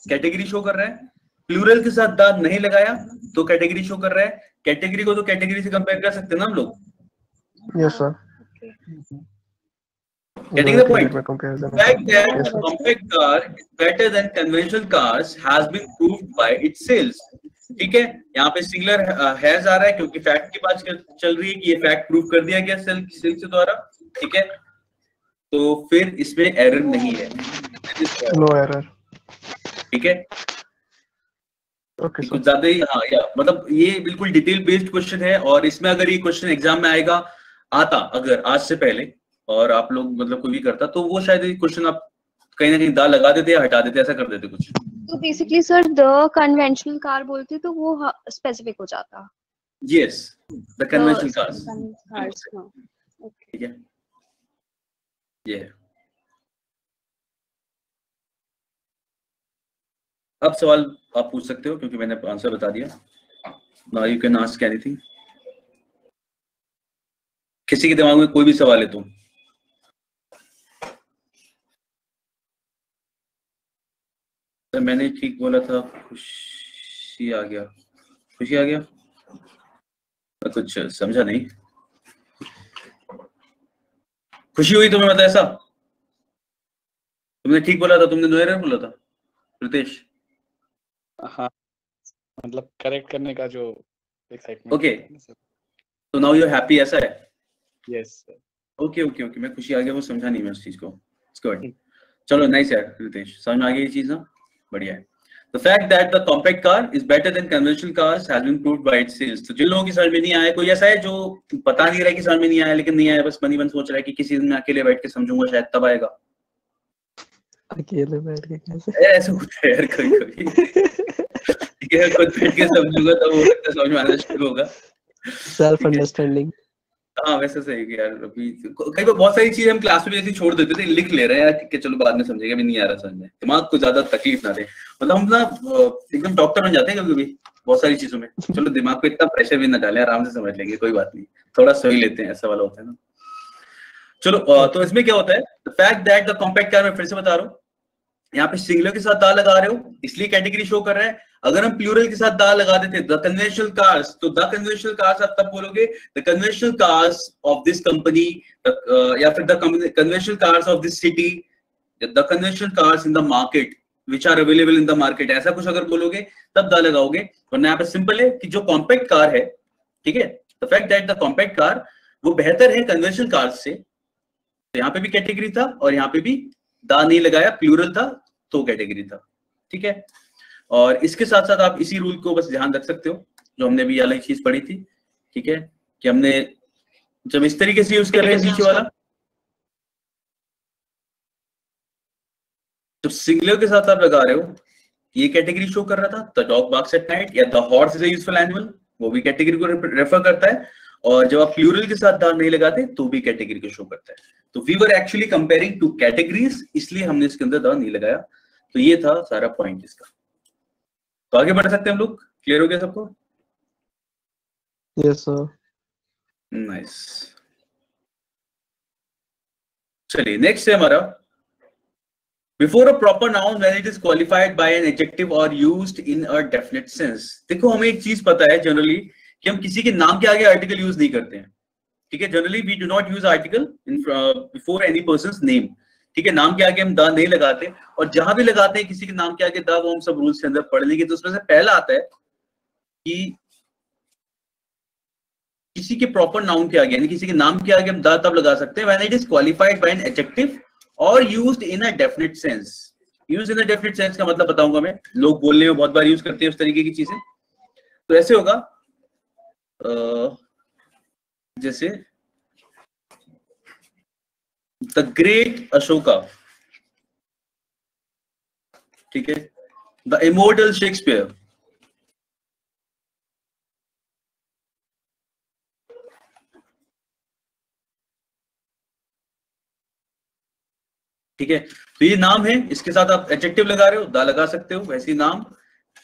A: कैटेगरी शो कर रहा है। प्लूरल के साथ द नहीं लगाया तो कैटेगरी शो कर रहा है। कैटेगरी को तो कैटेगरी से कंपेयर कर सकते हैं ना हम लोग।
B: Yes sir,
A: getting the point. The fact that compact car is better than conventional cars has been proved by its sales. ठीक है, यहाँ पे सिंगुलर हैज आ रहा है क्योंकि फैक्ट की बात चल रही है कि ये फैक्ट प्रूव कर दिया गया सेल के द्वारा, ठीक है। तो फिर इसमें एरर नहीं है,
B: नो एरर,
A: ठीक है।
B: ओके
A: कुछ ज्यादा ही, हाँ या मतलब ये बिल्कुल डिटेल बेस्ड क्वेश्चन है, और इसमें अगर ये क्वेश्चन एग्जाम में आएगा, आता अगर आज से पहले और आप लोग मतलब कोई भी करता तो वो शायद ये क्वेश्चन आप कहीं ना कहीं दा लगा देते या हटा देते, ऐसा कर देते कुछ।
C: तो basically sir the conventional car बोलते तो वो स्पेसिफिक हो जाता।
A: यस, द कन्वेंशनल कार्स, ठीक है। ये अब सवाल आप पूछ सकते हो क्योंकि मैंने आंसर बता दिया। Now you can ask anything. किसी के दिमाग में कोई भी सवाल है तो मैंने ठीक बोला था, खुशी आ गया, खुशी आ गया, मैं कुछ समझा नहीं। खुशी हुई तुम्हें, मतलब ऐसा? तुमने ठीक बोला था, तुमने नो एरर बोला था रितेश?
D: हाँ, मतलब करेक्ट करने का जो एक्साइटमेंट।
A: ओके, तो नाउ यू आर हैप्पी, ऐसा है?
D: यस।
A: ओके ओके ओके, मैं खुशी आ गया, वो समझा नहीं मैं उस चीज को। गुड, चलो नाइस यार रितेश, समझ में आ गई ये चीज ना, बढ़िया है। The fact that the compact car is better than conventional cars has been proved by its sales। तो जिन लोगों की समझ में नहीं आया, कोई ऐसा है जो पता नहीं रहा कि समझ में नहीं आया, लेकिन नहीं आया बस मनी मन सोच रहा है कि किसी दिन मैं अकेले बैठ के समझूंगा शायद तब आएगा।
B: अकेले बैठ के कैसे?
A: ऐसा होता है यार कभी ठीक है, खुद बैठ के समझूंगा तब वो समझ में आना शुरू होगा।
B: Self understanding.
A: हाँ वैसे सही है यार, अभी कई बार बहुत सारी चीजें हम क्लास में ऐसे छोड़ देते थे, लिख ले रहे हैं यार कि चलो बाद में समझेगा, अभी नहीं आ रहा समझ में, दिमाग को ज्यादा तकलीफ ना दे, मतलब हम ना एकदम डॉक्टर बन जाते हैं कभी कभी बहुत सारी चीजों में। चलो दिमाग पे इतना प्रेशर भी ना डालें, आराम से समझ लेंगे, कोई बात नहीं, थोड़ा सही लेते हैं, ऐसा वाला होता है ना। चलो तो इसमें क्या होता है, the fact that the compact car, मैं फिर से बता रहा हूँ, यहाँ पे सिंगुलर के साथ दा लगा रहे हो इसलिए कैटेगरी शो कर रहा है। अगर हम प्लूरल के साथ दा लगा देते द कन्वेंशनल कार्स, तो द कन्वेंशनल कार्स आप तब बोलोगे the conventional cars of this company, या फिर the conventional cars of this city, the conventional cars in the market which are available in the market, ऐसा कुछ अगर बोलोगे तब दा लगाओगे। वरना यहाँ पे सिंपल है कि जो कॉम्पैक्ट कार है, ठीक है, the fact that the compact car वो बेहतर है कन्वेंशनल कार्स से, तो यहाँ पे भी कैटेगरी था और यहाँ पे भी दा नहीं लगाया, प्लूरल था तो कैटेगरी था, ठीक है। और इसके साथ साथ आप इसी रूल को बस ध्यान रख सकते हो जो हमने भी वाली चीज पढ़ी थी, ठीक है, कि हमने जब इस तरीके से यूज कर रहे हैं नीचे वाला, जब सिंगुलर के साथ आप लगा रहे हो ये कैटेगरी शो कर रहा था, the dog barks at night या the horse is a useful animal, वो भी कैटेगरी को रेफर करता है। और जब आप प्लूरल के साथ दा नहीं लगाते तो भी कैटेगरी को शो करता है। तो we were actually comparing two categories, इसलिए हमने इसके अंदर दा नहीं लगाया। तो ये था सारा पॉइंट इसका। तो आगे बढ़ सकते हैं हम लोग, क्लियर हो गया सबको?
B: Yes sir.
A: नाइस, चलिए नेक्स्ट है हमारा, before a proper noun when it is qualified by an adjective और used in a definite sense. देखो हमें एक चीज पता है जनरली कि हम किसी के नाम के आगे आर्टिकल यूज नहीं करते हैं, ठीक है, generally we do not use article in before any person's name, ठीक है, नाम के आगे हम दा नहीं लगाते, और जहां भी लगाते हैं किसी के नाम के आगे दा, वो हम सब रूल्स के अंदर पढ़ लेंगे। तो उसमें से पहला आता है कि किसी के प्रॉपर नाउन के आगे यानी किसी के नाम के आगे हम दा तब लगा सकते हैं when it is qualified by an adjective और used in a definite sense. Use in a definite sense का मतलब बताऊंगा मैं, लोग बोलने में बहुत बार यूज करते हैं उस तरीके की चीजें। तो ऐसे होगा जैसे द ग्रेट अशोका, ठीक है, द इमोर्टल शेक्सपियर, ठीक है। तो ये नाम है, इसके साथ आप एडजेक्टिव लगा रहे हो दा लगा सकते हो, वैसे ही नाम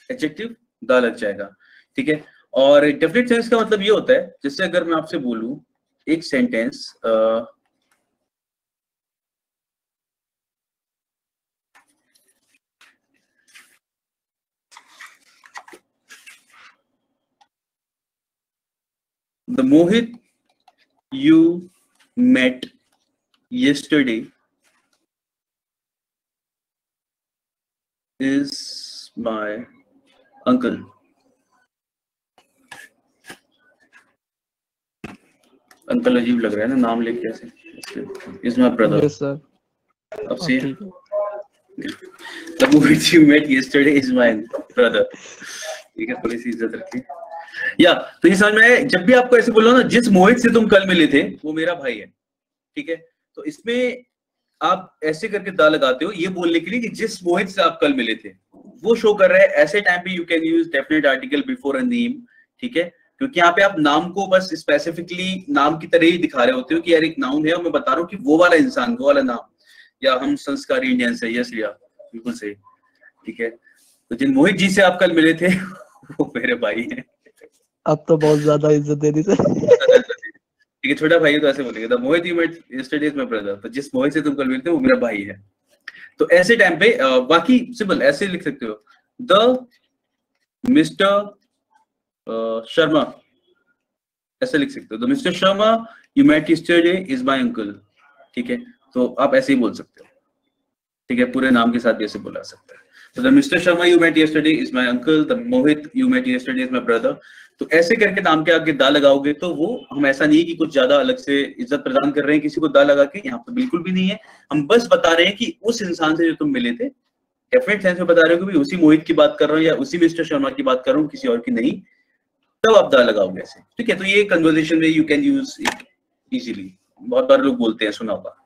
A: एडजेक्टिव दा लग जाएगा, ठीक है। और डेफिनेट सेंस का मतलब ये होता है, जैसे अगर मैं आपसे बोलूं एक sentence, the Mohit you met yesterday is my uncle. Uncle अजीब लग रहा है ना नाम लेके ऐसे, is my brother.
B: Yes sir.
A: अब से the Mohit you met yesterday is my brother, ठीक है, थोड़ी सी इज्जत रखिए। या तो ये समझ में आया, जब भी आपको ऐसे बोलो ना जिस मोहित से तुम कल मिले थे वो मेरा भाई है, ठीक है, तो इसमें आप ऐसे करके दा लगाते हो ये बोलने के लिए कि जिस मोहित से आप कल मिले थे वो शो कर रहा है। ऐसे टाइम पे you can use definite article before a name, ठीक है, क्योंकि यहाँ पे आप नाम को बस स्पेसिफिकली नाम की तरह ही दिखा रहे होते हो कि यार एक नाउन है और मैं बता रहा हूँ कि वो वाला इंसान, वो वाला नाम, या हम संस्कारी इंडियन से, यस लिया बिल्कुल सही, ठीक है। तो जिन मोहित जी से आप कल मिले थे वो मेरे भाई हैं।
B: अब तो बहुत ज्यादा इज्जत दे दी सर।
A: ठीक है, छोटा भाई है तो ऐसे बोलेंगे the Mohit you met yesterday is my brother, तो जिस मोहित से तुम कल मिले थे वो मेरा भाई है। तो ऐसे टाइम पे बाकी सिंपल ऐसे लिख सकते हो, द मिस्टर शर्मा, ऐसे लिख सकते हो, the mister Sharma you met yesterday is my uncle, ठीक है, तो आप ऐसे ही बोल सकते हो, ठीक है, पूरे नाम के साथ भी ऐसे बोला सकते हैं। So the Mr. Sharma you met yesterday is my uncle, the Mohit you met yesterday is my brother. तो ऐसे करके नाम के आगे दा लगाओगे तो वो हम ऐसा नहीं है कि कुछ ज्यादा अलग से इज्जत प्रदान कर रहे हैं किसी को दा लगा के, यहाँ पे बिल्कुल भी नहीं है। हम बस बता रहे हैं कि उस इंसान से जो तुम मिले थे, डेफिनेट सेंस में बता रहे हो कि उसी मोहित की बात कर रहा हूँ या उसी मिस्टर शर्मा की बात कर रहा हूँ, किसी और की नहीं, तब आप दा लगाओगे ऐसे, ठीक है। तो ये कन्वर्सेशन में you can use it easily, बहुत बार लोग बोलते हैं, सुना होगा,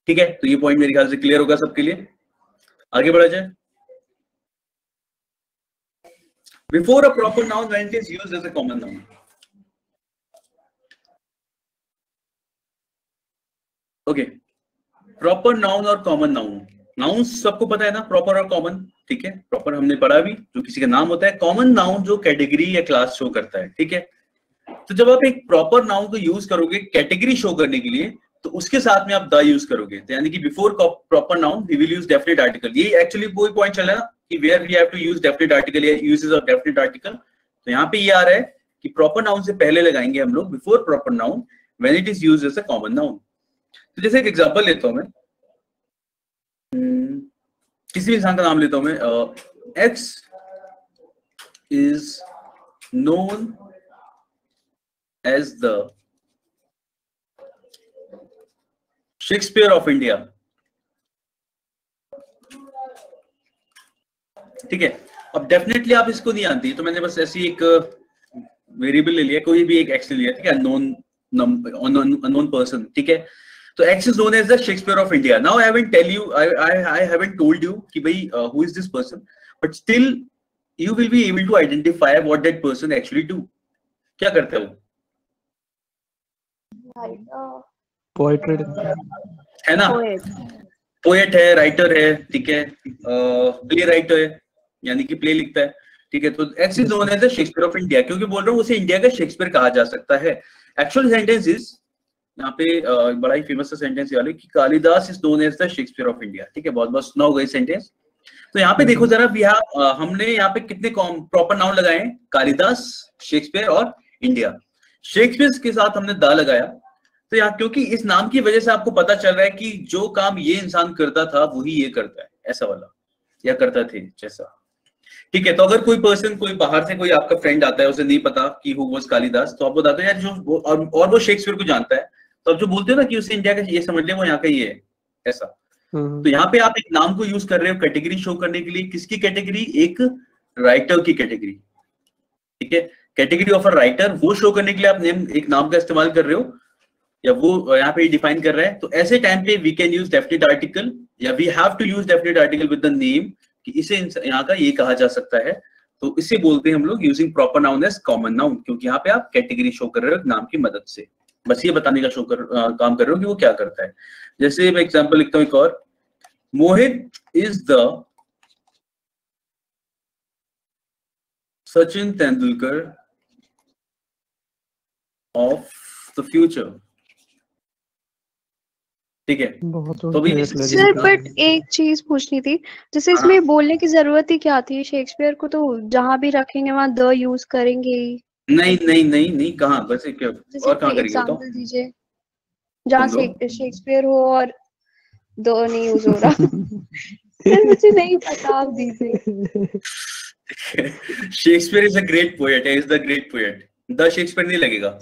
A: ठीक है। तो ये पॉइंट मेरे ख्याल से क्लियर होगा सबके लिए। आगे बढ़ा जाए। Before a proper noun, when it is used as a common noun. Okay, proper noun और common noun. Nouns सबको पता है ना, proper और common, ठीक है। proper हमने पढ़ा भी, जो किसी का नाम होता है। common noun जो कैटेगरी या क्लास शो करता है, ठीक है। तो जब आप एक proper noun को यूज करोगे कैटेगरी शो करने के लिए, तो उसके साथ में आप द यूज करोगे। तो यानी कि before proper noun we will use definite article. ये एक्चुअली वही पॉइंट चल रहा है ना कि where we have to use definite article या यूजेस ऑफ डेफिनेट आर्टिकल। तो यहाँ पे ये आ रहा है कि प्रॉपर नाउन से पहले लगाएंगे हम लोग before proper noun when it is used as a common noun. तो जैसे एक एग्जांपल लेता हूं मैं, किसी भी इंसान का नाम लेता हूं मैं, X is known as the Shakespeare of India, ठीक है। अब डेफिनेटली आप इसको नहीं जानती, तो मैंने बस ऐसी एक वेरिएबल ले लिया, कोई भी एक एक्स ले लिया, ठीक है, अननोन पर्सन, ठीक है। तो X is known as the Shakespeare of India. Now I haven't tell you, I haven't told you कि भाई who is this person, but still you will be able to identify what that person actually do. क्या करते हो?
B: पोएट्री
A: है ना, पोएट है, राइटर है, ठीक है, प्ले राइटर है, यानी कि प्ले लिखता है, ठीक है। तो X is known as the Shakespeare of India, क्योंकि बोल रहा हूँ उसे इंडिया का शेक्सपियर कहा जा सकता है। एक्चुअल सेंटेंस इज यहाँ पे बड़ा ही फेमस सेंटेंस ये वाला कि Kalidas is known as the Shakespeare of India, ठीक है, बहुत बहुत सुना होगा ये सेंटेंस। तो यहाँ पे देखो जरा, हमने यहाँ पे कितने प्रॉपर नाउन लगाए हैं, कालिदास, शेक्सपियर और इंडिया। शेक्सपियर के साथ हमने दा लगाया, तो यहाँ क्योंकि इस नाम की वजह से आपको पता चल रहा है कि जो काम ये इंसान करता था वही ये करता है, ऐसा वाला, या करता थे जैसा, ठीक है। तो अगर कोई पर्सन, कोई बाहर से कोई आपका फ्रेंड आता है, उसे नहीं पता कि हु वाज कालिदास, तो आप बताते हो यार जो, और वो शेक्सपियर को जानता है, तो आप जो बोलते हो ना कि उसे इंडिया का ये समझ ले, वो यहाँ का ही है, ऐसा। तो यहाँ पे आप एक नाम को यूज कर रहे हो कैटेगरी शो करने के लिए। किसकी कैटेगरी? एक राइटर की कैटेगरी, ठीक है। कैटेगरी ऑफ अ राइटर, वो शो करने के लिए आप एक नाम का इस्तेमाल कर रहे हो, या वो यहाँ पे डिफाइन कर रहा है। तो ऐसे टाइम पे we can use definite article, या we have to use definite article with the name, कि इसे यहाँ का ये कहा जा सकता है। तो इसे बोलते हैं हम लोग using proper noun as common noun, क्योंकि यहाँ पे आप कैटेगरी शो कर रहे हो नाम की मदद से। बस ये बताने का काम कर रहे हो कि वो क्या करता है। जैसे मैं एग्जाम्पल लिखता हूँ एक और, Mohit is the Sachin Tendulkar of the future, ठीक है। तो
C: सर बट एक चीज पूछनी थी, जैसे इसमें बोलने की जरूरत ही क्या थी? शेक्सपियर को तो जहां भी रखेंगे वहां द यूज करेंगे ही।
A: नहीं नहीं नहीं नहीं, कहाँ, वैसे क्या और कहाँ करेंगे?
C: एग्जांपल दीजिए जहाँ शेक्सपियर हो और द नहीं यूज हो रहा। मुझे नहीं पता, आप दीजिए।
A: Shakespeare is a great poet, is the great poet, the Shakespeare नहीं लगेगा।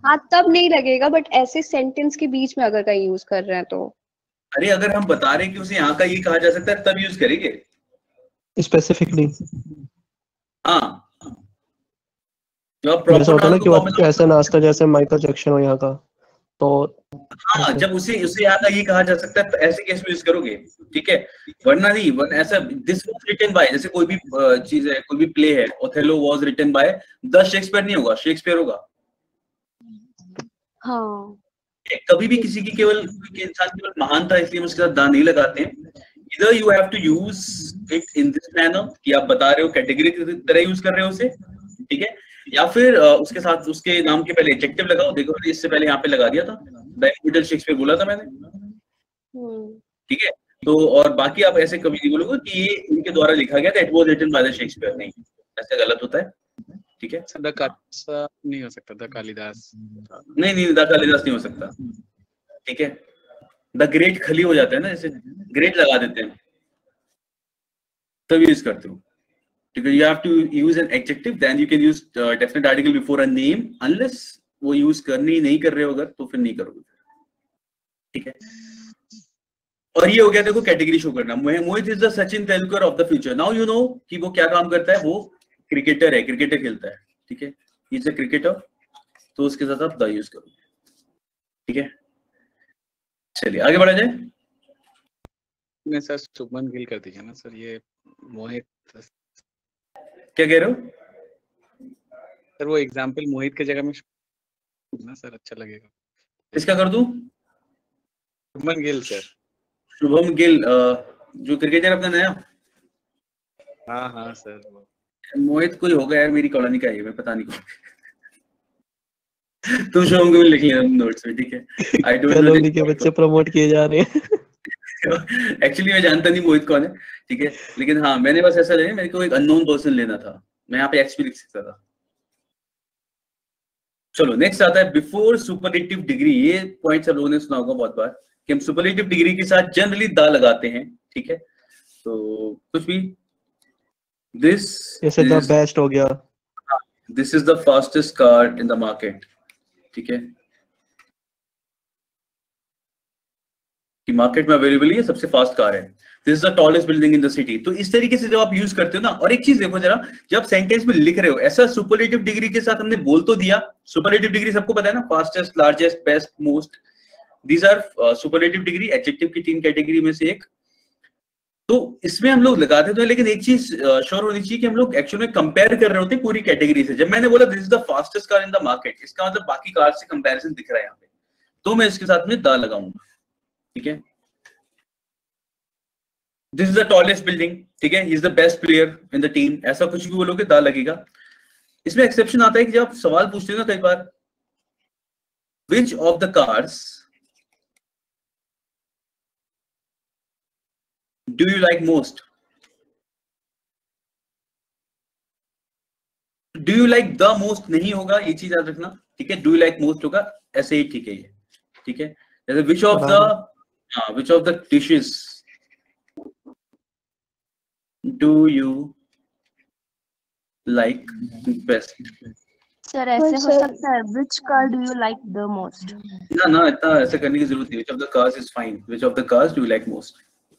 C: हाँ तब नहीं लगेगा, बट ऐसे सेंटेंस के बीच में अगर कहीं यूज कर रहे हैं तो।
A: अरे अगर हम बता रहे हैं कि उसे यहाँ का ये कहा जा सकता है, तब यूज करेंगे
B: स्पेसिफिकली।
A: हाँ,
B: जब होता है ना कि वो ऐसा नाश्ता जैसे माइकल जैक्सन हो यहाँ का, तो
A: हाँ जब उसे यहाँ का ये कहा जा सकता है तो ऐसे केस में यूज करोगे, ठीक है। वरना नहीं, वरना ऐसा दिस वाज रिटन बाय, जैसे कोई भी चीज है, कोई भी प्ले है, Othello was written by the Shakespeare नहीं होगा, शेक्सपियर होगा।
C: हाँ,
A: कभी भी किसी की केवल इंसान केवल महान था इसलिए हम उसके साथ दा नहीं लगाते हैं। इधर you have to use it in this manner कि आप बता रहे हो कैटेगरी की तरह यूज कर रहे हो उसे, ठीक है। या फिर उसके साथ उसके नाम के पहले एडजेक्टिव लगाओ। देखो इससे पहले यहाँ पे लगा दिया था, द इमॉर्टल शेक्सपियर बोला था मैंने, ठीक है। तो और बाकी आप ऐसे कभी नहीं बोलोगे कि ये इनके द्वारा लिखा गया था, it was written by the Shakespeare, नहीं, ऐसा गलत होता है, ठीक है।
D: द कालिदास नहीं हो सकता, द कालिदास
A: नहीं नहीं, द कालिदास नहीं हो सकता, ठीक है। द ग्रेट खली हो जाता है ना, जैसे ग्रेट लगा देते हैं, तब यूज करते हो, ठीक है। You have to use an adjective, then you can use definite article before a name, unless वो यूज करनी नहीं कर रहे हो अगर, तो फिर नहीं करोगे, ठीक है। और ये हो गया देखो कैटेगरी शो करना। Mohit is the Sachin Tendulkar of the future. Now you know कि वो क्या काम करता है, वो क्रिकेटर है, क्रिकेटर खेलता है, ठीक है, इज अ क्रिकेटर, तो उसके साथ आप द यूज करो, ठीक है। चलिए आगे बढ़ा जाए।
D: नहीं सर, शुभमन गिल कर दीजिए ना सर, ये मोहित।
A: क्या कह रहे हो
D: सर? वो एग्जांपल मोहित के जगह में ना सर, अच्छा लगेगा।
A: इसका कर दूं?
D: शुभमन गिल सर।
A: शुभम गिल जो क्रिकेटर अपना नया?
D: हाँ सर।
A: मोहित कोई होगा यार, मेरी कॉलोनी का है, मैं पता नहीं कौन। तुम शुभम गिल लिख लेना नोट्स में, ठीक है। आई डोंट नो
H: कॉलोनी के बच्चे प्रमोट किए जा रहे हैं।
A: एक्चुअली मैं जानता नहीं मोहित कौन है, ठीक है, लेकिन हाँ मैंने बस ऐसा लेना, मेरे को एक अननोन पर्सन लेना था, मैं यहाँ पे एक्स भी लिख सकता था। चलो नेक्स्ट आता है बिफोर सुपरलेटिव डिग्री। ये पॉइंट सब लोगों ने सुना होगा बहुत बार कि हम सुपरलेटिव डिग्री के साथ जनरली दा लगाते हैं, ठीक है। तो कुछ भी दिस
H: जैसे द बेस्ट हो गया,
A: this is the fastest car in the market, ठीक है, कि मार्केट में अवेलेबल है सबसे फास्ट कार है। This is the tallest building in the city. तो इस तरीके से जब आप यूज करते हो ना, और एक चीज देखो जरा, जब सेंटेंस में लिख रहे हो ऐसा सुपरलेटिव डिग्री के साथ हमने बोल तो दिया, सुपरलेटिव डिग्री सबको पता है ना, fastest, largest, best, most, these are superlative degree, adjective की 3 कैटेगरी में से एक। तो इसमें हम लोग लगाते तो, लेकिन एक चीज श्योर होनी चाहिए कि हम लोग एक्चुअली में कंपेयर कर रहे होते हैं पूरी कैटेगरी से। जब मैंने बोला this is the fastest car in the market, इसका मतलब बाकी कार से कंपैरिजन दिख रहा है यहाँ पे, तो मैं इसके साथ में द लगाऊंगा, ठीक है। This is the tallest building, ठीक है, he is the best player in the team, ऐसा कुछ भी बोलोगे द लगेगा। इसमें एक्सेप्शन आता है कि जब आप सवाल पूछते हो ना कई बार, which of the cars do you like most, do you like the most नहीं होगा, ये चीज याद रखना, ठीक है। डू यू लाइक मोस्ट होगा, ऐसे ही ठीक है ये, ठीक है। जैसे विच of the dishes do you like best.
E: Sir ऐसे हो सकता है which car do you like the most.
A: ना इतना ऐसा करने की जरूरत नहीं, विच of the cars is fine, which of the cars do you like most,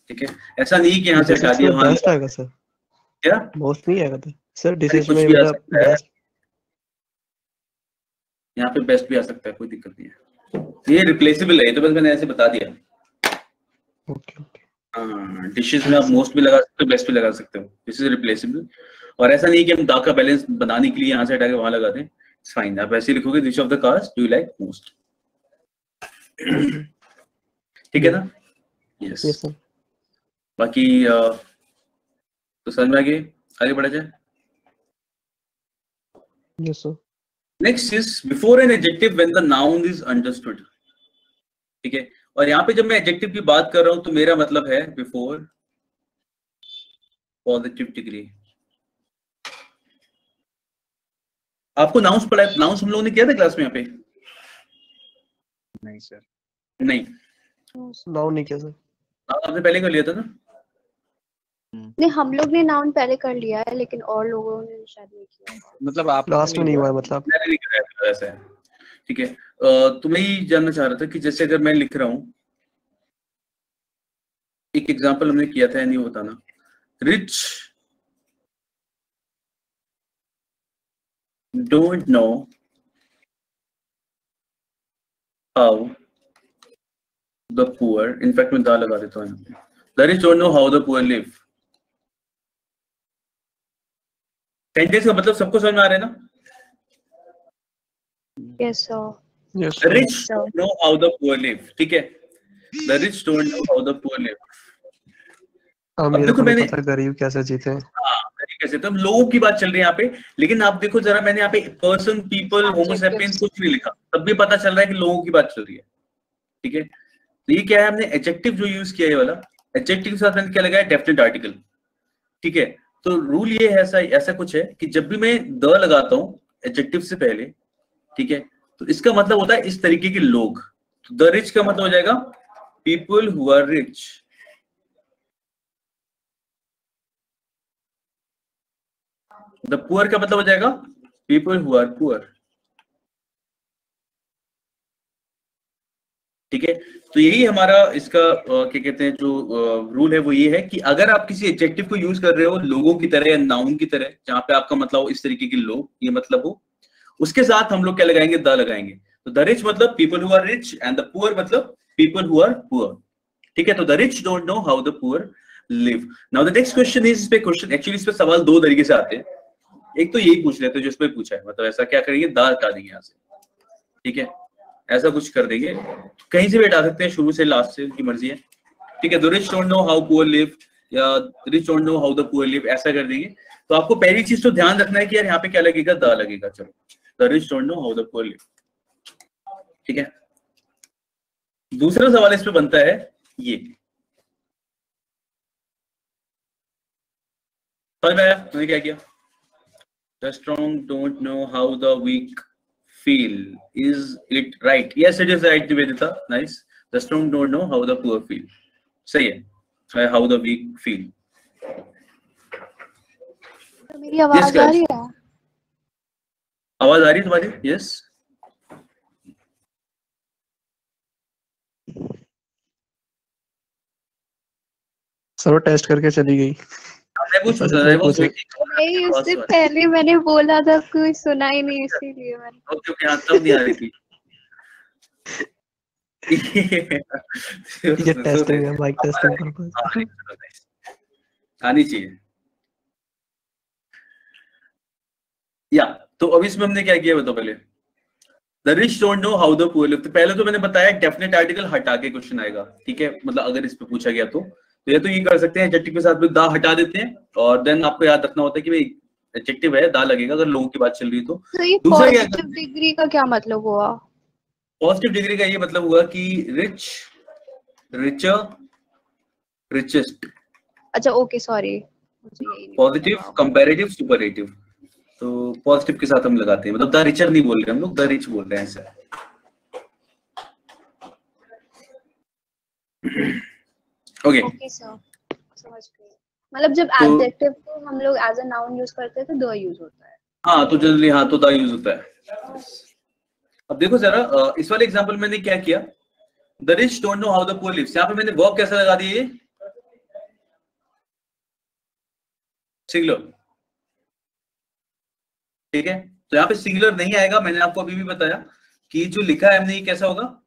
A: ठीक है। ऐसा नहीं कि यहाँ से हटा दिया,
H: बेस्ट आएगा सर,
A: क्या
H: मोस्ट नहीं आएगा तो सर डिसीजन
A: कुछ
H: में
A: भी आ
H: मतलब
A: सकता है।
H: बेस्ट।
A: यहाँ पे बेस्ट भी आ सकता है, कोई दिक्कत नहीं है, ये रिप्लेसेबल है, तो बस मैंने ऐसे बता दिया।
H: ओके ओके,
A: हाँ, डिशेस में आप मोस्ट भी लगा सकते हो, बेस्ट भी लगा सकते हो, दिस इज रिप्लेसेबल। और ऐसा नहीं कि हम दा का बैलेंस बनाने के लिए यहाँ से हटा के वहां लगा दें, इट्स फाइन। आप ऐसे लिखोगे विच of the cars do you like most, ठीक है ना। Yes
H: yes sir.
A: बाकी तो समझ में आगे बढ़ा जाए।
H: Yes sir.
A: Next is before an adjective when the noun is understood, ठीक है। और यहाँ पे जब मैं एडजेक्टिव की बात कर रहा हूं तो मेरा मतलब है बिफोर पॉजिटिव डिग्री। आपको नाउंस पढ़ा है, नाउंस हम लोगों ने किया था क्लास में यहाँ पे?
D: नहीं सर,
A: नहीं,
H: नाउन नहीं किया सर।
A: आपने पहले कर लिया था ना?
C: नहीं, हम लोग ने नाउन पहले कर लिया है, लेकिन और लोगों ने शायद नहीं किया।
D: मतलब आप
H: लास्ट में नहीं हुआ है मतलब।
A: मैंने नहीं कराया ऐसा है, ठीक है। तो मैं ही जानना चाह रहा था कि जैसे अगर मैं लिख रहा हूं, एक एग्जांपल हमने किया था, नहीं बताना, rich don't know how the poor, in fact मैं द लगा देता हूँ यहाँ पे, the rich don't know how the poor live. Sentence का मतलब सबको समझ में आ रहा है ना?
C: Yes sir.
H: Yes
A: The rich don't know how the poor live, ठीक है। The rich don't know how the poor live.
H: अब देखो मैंने पता गरीब कैसे जीते हैं।
A: हाँ, गरीब कैसे, तो हम लोगों की बात चल रही है यहाँ पे, लेकिन आप देखो जरा, मैंने यहाँ पे पर्सन, पीपल, होमो सेपियंस कुछ नहीं लिखा, तब भी पता चल रहा है कि लोगों की बात चल रही है, ठीक है। तो ये क्या है, हमने एडजेक्टिव जो यूज किया है वाला, एडजेक्टिव के साथ मैंने क्या लगाया, डेफिनेट आर्टिकल, ठीक है। तो रूल ये है, ऐसा कुछ है कि जब भी मैं द लगाता हूँ एडजेक्टिव से पहले, ठीक है, तो इसका मतलब होता है इस तरीके के लोग। तो द रिच का मतलब हो जाएगा people who are rich, the poor का मतलब हो जाएगा पीपल हु आर पुअर। ठीक है, तो यही हमारा इसका क्या कहते हैं जो रूल है वो ये है कि अगर आप किसी एडजेक्टिव को यूज कर रहे हो लोगों की तरह या नाउन की तरह, जहां पे आपका मतलब हो इस तरीके के लोग ये मतलब हो, उसके साथ हम लोग क्या लगाएंगे, द लगाएंगे। तो द रिच मतलब people who are rich and the poor मतलब पीपल हु आर पुअर। ठीक है, तो the rich don't know how the poor live. Now the next question is, इस पे क्वेश्चन एक्चुअली इस पे सवाल दो तरीके से आते हैं। एक तो यही पूछ लेते हैं जो इसमें पूछा है, मतलब ऐसा क्या करेंगे, द हटा देंगे यहाँ से। ठीक है, ऐसा कुछ कर देंगे, कहीं से भी हटा सकते हैं, शुरू से लास्ट से, उनकी मर्जी है। ठीक है, the rich don't know how poor live या rich don't know how the poor live, ऐसा कर देंगे। तो आपको पहली चीज तो ध्यान रखना है कि यार यहाँ पे क्या लगेगा, द लगेगा। चलो, the rich don't know how the poor live. ठीक है, दूसरा सवाल इस पे बनता है ये, समझ में आया मैंने क्या किया? The strong don't know how the weak feel, is it right? Yes, it is right, Nivedita. Nice. The strong don't know how the poor feel. सही है, how the weak feel.
C: तो मेरी आवाज आ रही है?
A: आवाज आ रही है तुम्हारी? Yes.
H: सर टेस्ट करके चली गई।
C: नहीं, उससे पहले मैंने बोला था, कोई सुना ही नहीं, इसीलिए मैंने।
A: ओके, हाँ तब नहीं आ रही थी।
H: ये टेस्टिंग है, माइक टेस्टिंग पर्पस।
A: आनी चाहिए या। तो अब इसमें हमने क्या किया बताओ पहले, the rich don't know how the poor live. तो पहले तो मैंने बताया डेफिनेट आर्टिकल हटा के क्वेश्चन आएगा। ठीक है, मतलब अगर इस पे पूछा गया तो ये तो ये कर सकते हैं, एडजेक्टिव के साथ में दा हटा देते हैं, और देन आपको याद रखना होता है कि भाई एडजेक्टिव है, दा लगेगा अगर लोगों की बात चल रही है तो।
C: ये पॉजिटिव डिग्री का क्या मतलब हुआ?
A: पॉजिटिव डिग्री का ये मतलब हुआ कि रिच, रिचर, रिचेस्ट।
C: अच्छा okay, sorry,
A: positive, comparative, superlative. तो पॉजिटिव के साथ हम लगाते हैं, मतलब द रिचर नहीं बोल रहे हम लोग, द रिच बोल रहे हैं ऐसा। ओके
C: सर, समझ गई। मतलब जब एडजेक्टिव को हम लोग एज अ नाउन यूज करते हैं तो द यूज होता है। हाँ, तो
A: जनरली हाँ तो द यूज होता है। अब देखो जरा, इस वाले एग्जांपल मैंने क्या किया, the rich don't know how the poor lives. यहाँ पे मैंने वर्ब कैसा लगा दिया, सिंगुलर। ठीक है, तो यहाँ पे सिंगुलर नहीं आएगा, मैंने आपको अभी भी बताया कि जो लिखा है हमने ये कैसा होगा,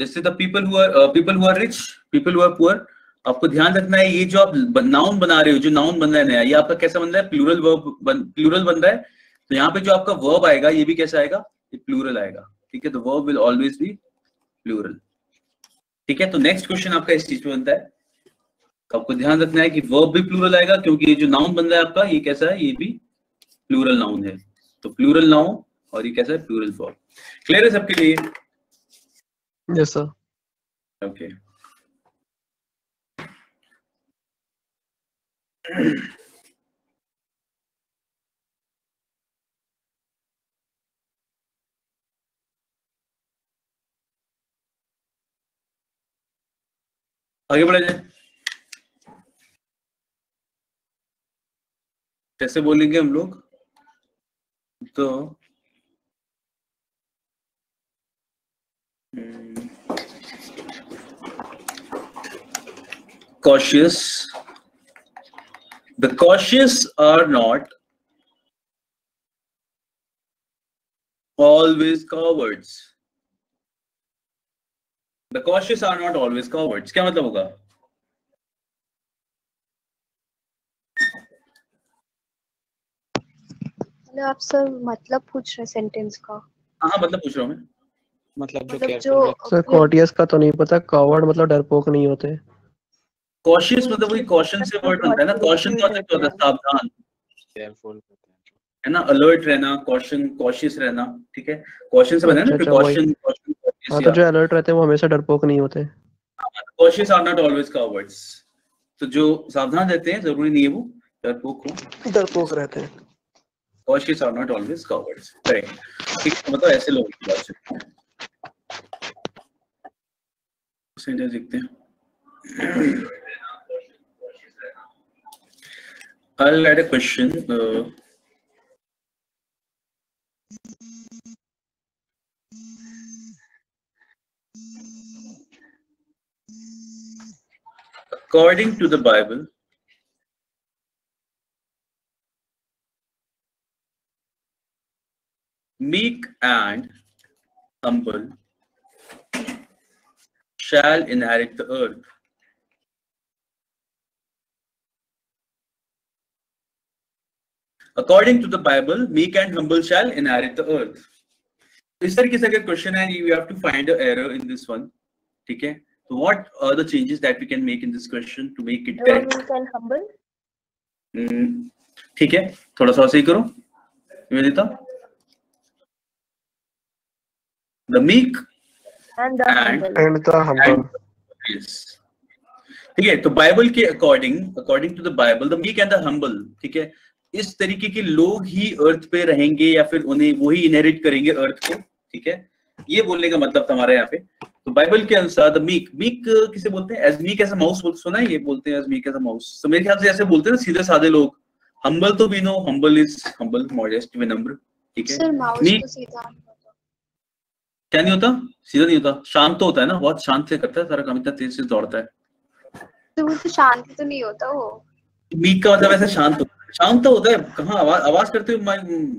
A: जैसे the people who are rich, people who are poor. आपको ध्यान रखना है ये जो आप नाउन बना रहे हो, जो नाउन बन रहा है नया, ये आपका कैसा बन रहा है, प्लूरल वर्ब प्लूरल बन रहा है। तो यहाँ पे जो आपका वर्ब आएगा ये भी कैसा आएगा, ये प्लूरल आएगा। ठीक है, तो verb will always be plural. ठीक है, तो नेक्स्ट क्वेश्चन आपका इस चीज पे बनता है, तो आपको ध्यान रखना है कि वर्ब भी प्लूरल आएगा, क्योंकि ये जो नाउन बन रहा है आपका ये कैसा है, ये भी प्लूरल नाउन है। तो प्लूरल नाउन और ये कैसा है, प्लूरल वर्ब। क्लियर है सबके लिए?
H: Yes sir.
A: ओके, आगे बढ़ा जाए। कैसे बोलेंगे हम लोग, तो cautious, the cautious are not always cowards. The cautious are not always cowards. क्या मतलब होगा?
C: मतलब आप सर मतलब पूछ रहे सेंटेंस का? हाँ,
A: मतलब पूछ रहा हूँ मैं।
D: मतलब
C: जो
H: सर कॉर्टियस का तो नहीं पता, कॉवर्ड मतलब डरपोक नहीं होते।
A: कॉशियस मतलब वही कॉशन से वर्ड बनता है ना, कॉशन का मतलब होता है सावधान,
D: केयरफुल
A: है ना, अलर्ट रहना, कॉशन, कॉशियस रहना। ठीक है, कॉशन से बना है ना, प्रिकॉशन, कॉशन।
H: हाँ, तो जो अलर्ट रहते हैं वो हमेशा डरपोक नहीं होते।
A: Cautious are not always cowards. तो जो सावधान रहते हैं जरूरी नहीं है वो डरपोक हो,
H: डरपोक रहते हैं।
A: Cautious are not always cowards. Correct. ठीक, मतलब ऐसे लोगों की बात है। सेंटेंस देखते हैं। I'll add a question. According to the Bible, meek and humble shall inherit the earth. According to the Bible, meek and humble shall inherit the earth. इस तरीके से अगर क्वेश्चन है, you have to find an error in this one. ठीक है? So what are the changes that we can make in this question to make it correct?
E: Meek and humble.
A: ठीक है, थोड़ा सा सही करो Nivedita. The meek
E: and the
B: humble.
A: Yes. ठीक है, तो बाइबल के according to the Bible, the meek and the humble, ठीक है, इस तरीके के लोग ही अर्थ पे रहेंगे या फिर उन्हें वही इनहेरिट करेंगे अर्थ को. ठीक है, ये बोलने का मतलब था हमारे यहाँ पे. तो बाइबल के अनुसार द मीक किसे बोलते हैं? As meek as a mouse सुना है, ये बोलते हैं as meek as a mouse. तो मेरे ख्याल से ऐसे बोलते हैं ना सीधे साधे लोग. हम्बल तो we know, humble is humble, modest, विनम्र. ठीक है,
C: सर माउस तो सीधा
A: क्या नहीं होता? सीधा नहीं होता, शांत तो होता है ना, बहुत शांत से करता है सारा काम, इतना तेज से दौड़ता है.
C: तो वो तो शांत तो नहीं होता वो.
A: मीक का मतलब ऐसे शांत तो होता है. कहाँ आवाज करते हुए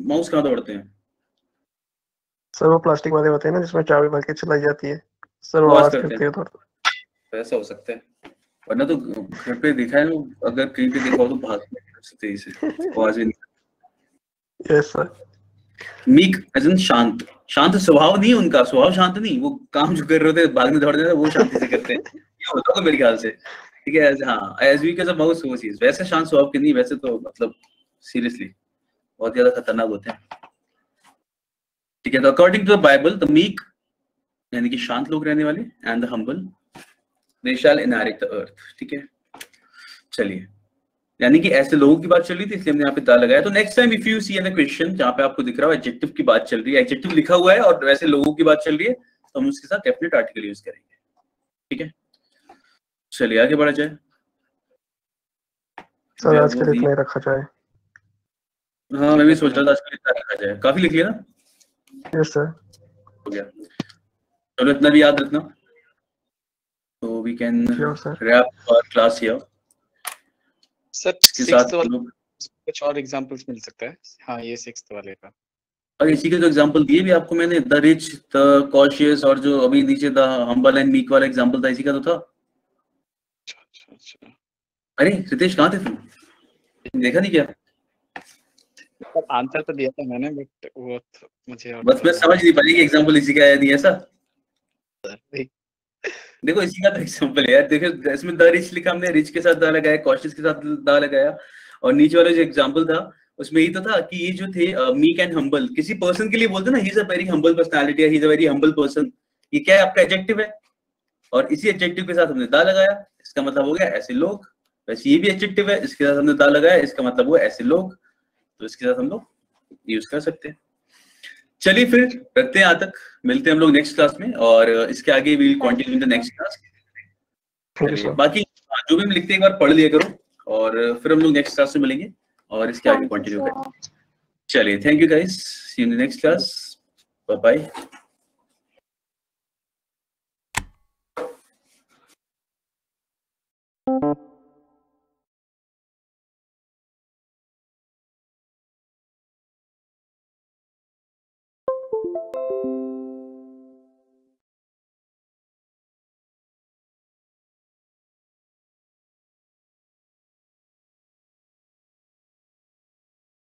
A: माउस कहाँ दौड़ते हैं?
B: सर वो प्लास्टिक वाले होते हैं ना जिसमें चाबी भर के चलाई जाती है. सर वो आवाज करते हैं तो
A: ऐसा हो सकता है. वरना तो घर पे देखा है लोग, अगर कहीं पे देखा हो तो भागते हैं तेजी से, आवाज ही नहीं.
B: Yes sir.
A: Meek as in शांत स्वभाव नहीं उनका, स्वभाव शांत नहीं, वो काम जो कर रहे होते भागने दौड़ने वो शांति से करते हैं. ये होता है मेरे ख्याल से. ठीक है, हाँ, as weak as a mouse वो चीज. वैसे शांत स्वभाव के नहीं, वैसे तो मतलब सीरियसली बहुत ज्यादा खतरनाक होते हैं. ठीक है, तो according to the Bible the meek यानी कि शांत लोग रहने वाले and the humble they shall inherit the earth. ठीक है, चलिए, यानी कि ऐसे लोगों की बात चल रही थी इसलिए हमने यहाँ पे दा लगाया. तो next time if you see an question जहाँ पे आपको दिख रहा है एडजेक्टिव की बात चल रही है, एडजेक्टिव लिखा हुआ है और वैसे लोगों की बात चल रही है, तो हम उसके साथ डेफिनेट आर्टिकल यूज करेंगे. ठीक है, चलिए आगे बढ़ा जाए.
B: सर आज के लिए इतना रखा जाए.
A: हाँ, मैं भी सोच रहा था आज के लिए इतना रखा जाए. काफी लिख लिया ना?
B: यस सर,
A: हो गया. चलो इतना भी याद रखना. तो we can wrap our class here.
D: Sir
A: इसके साथ
D: कुछ और एग्जांपल्स मिल सकता है? हाँ, ये 6th वाले का.
A: और इसी के जो एग्जांपल दिए भी आपको मैंने, द रिच, द कॉशियस, और जो अभी नीचे द हम्बल एंड मीक वाला एग्जांपल था, इसी का तो था.
D: अच्छा.
A: अरे रितेश कहाँ थे तुम? देखा नहीं क्या?
D: आंसर तो दिया था मैंने, बट वो मुझे
A: बस मैं समझ नहीं पाई कि एग्जांपल इसी का है नहीं ऐसा. देखो इसी का तो एग्जांपल है यार. देखो इसमें द रिच लिखा हमने, रिच के साथ दा लगाया, कॉशियस के साथ दा लगाया, और नीचे वाला जो एग्जांपल था उसमें यही तो था कि ये जो थे मीक एंड हम्बल, किसी पर्सन के लिए बोलते ना, he is a very humble personality, he is a very humble person. ये क्या है? आपका एडजेक्टिव है, और इसी एडजेक्टिव के साथ हमने दा लगाया, इसका मतलब हो गया ऐसे लोग. वैसे ये भी एडजेक्टिव है, इसके साथ हमने दा लगाया, इसका मतलब हुआ ऐसे लोग, तो इसके साथ हम लोग यूज कर सकते हैं. चलिए फिर रखते हैं यहाँ तक, मिलते हैं हम लोग नेक्स्ट क्लास में, और इसके आगे we will continue in the next class. बाकी जो भी हम लिखते हैं एक बार पढ़ लिया करो, और फिर हम लोग नेक्स्ट क्लास में मिलेंगे और इसके आगे कंटिन्यू करेंगे. चलिए, thank you guys, see you in the next class, bye bye.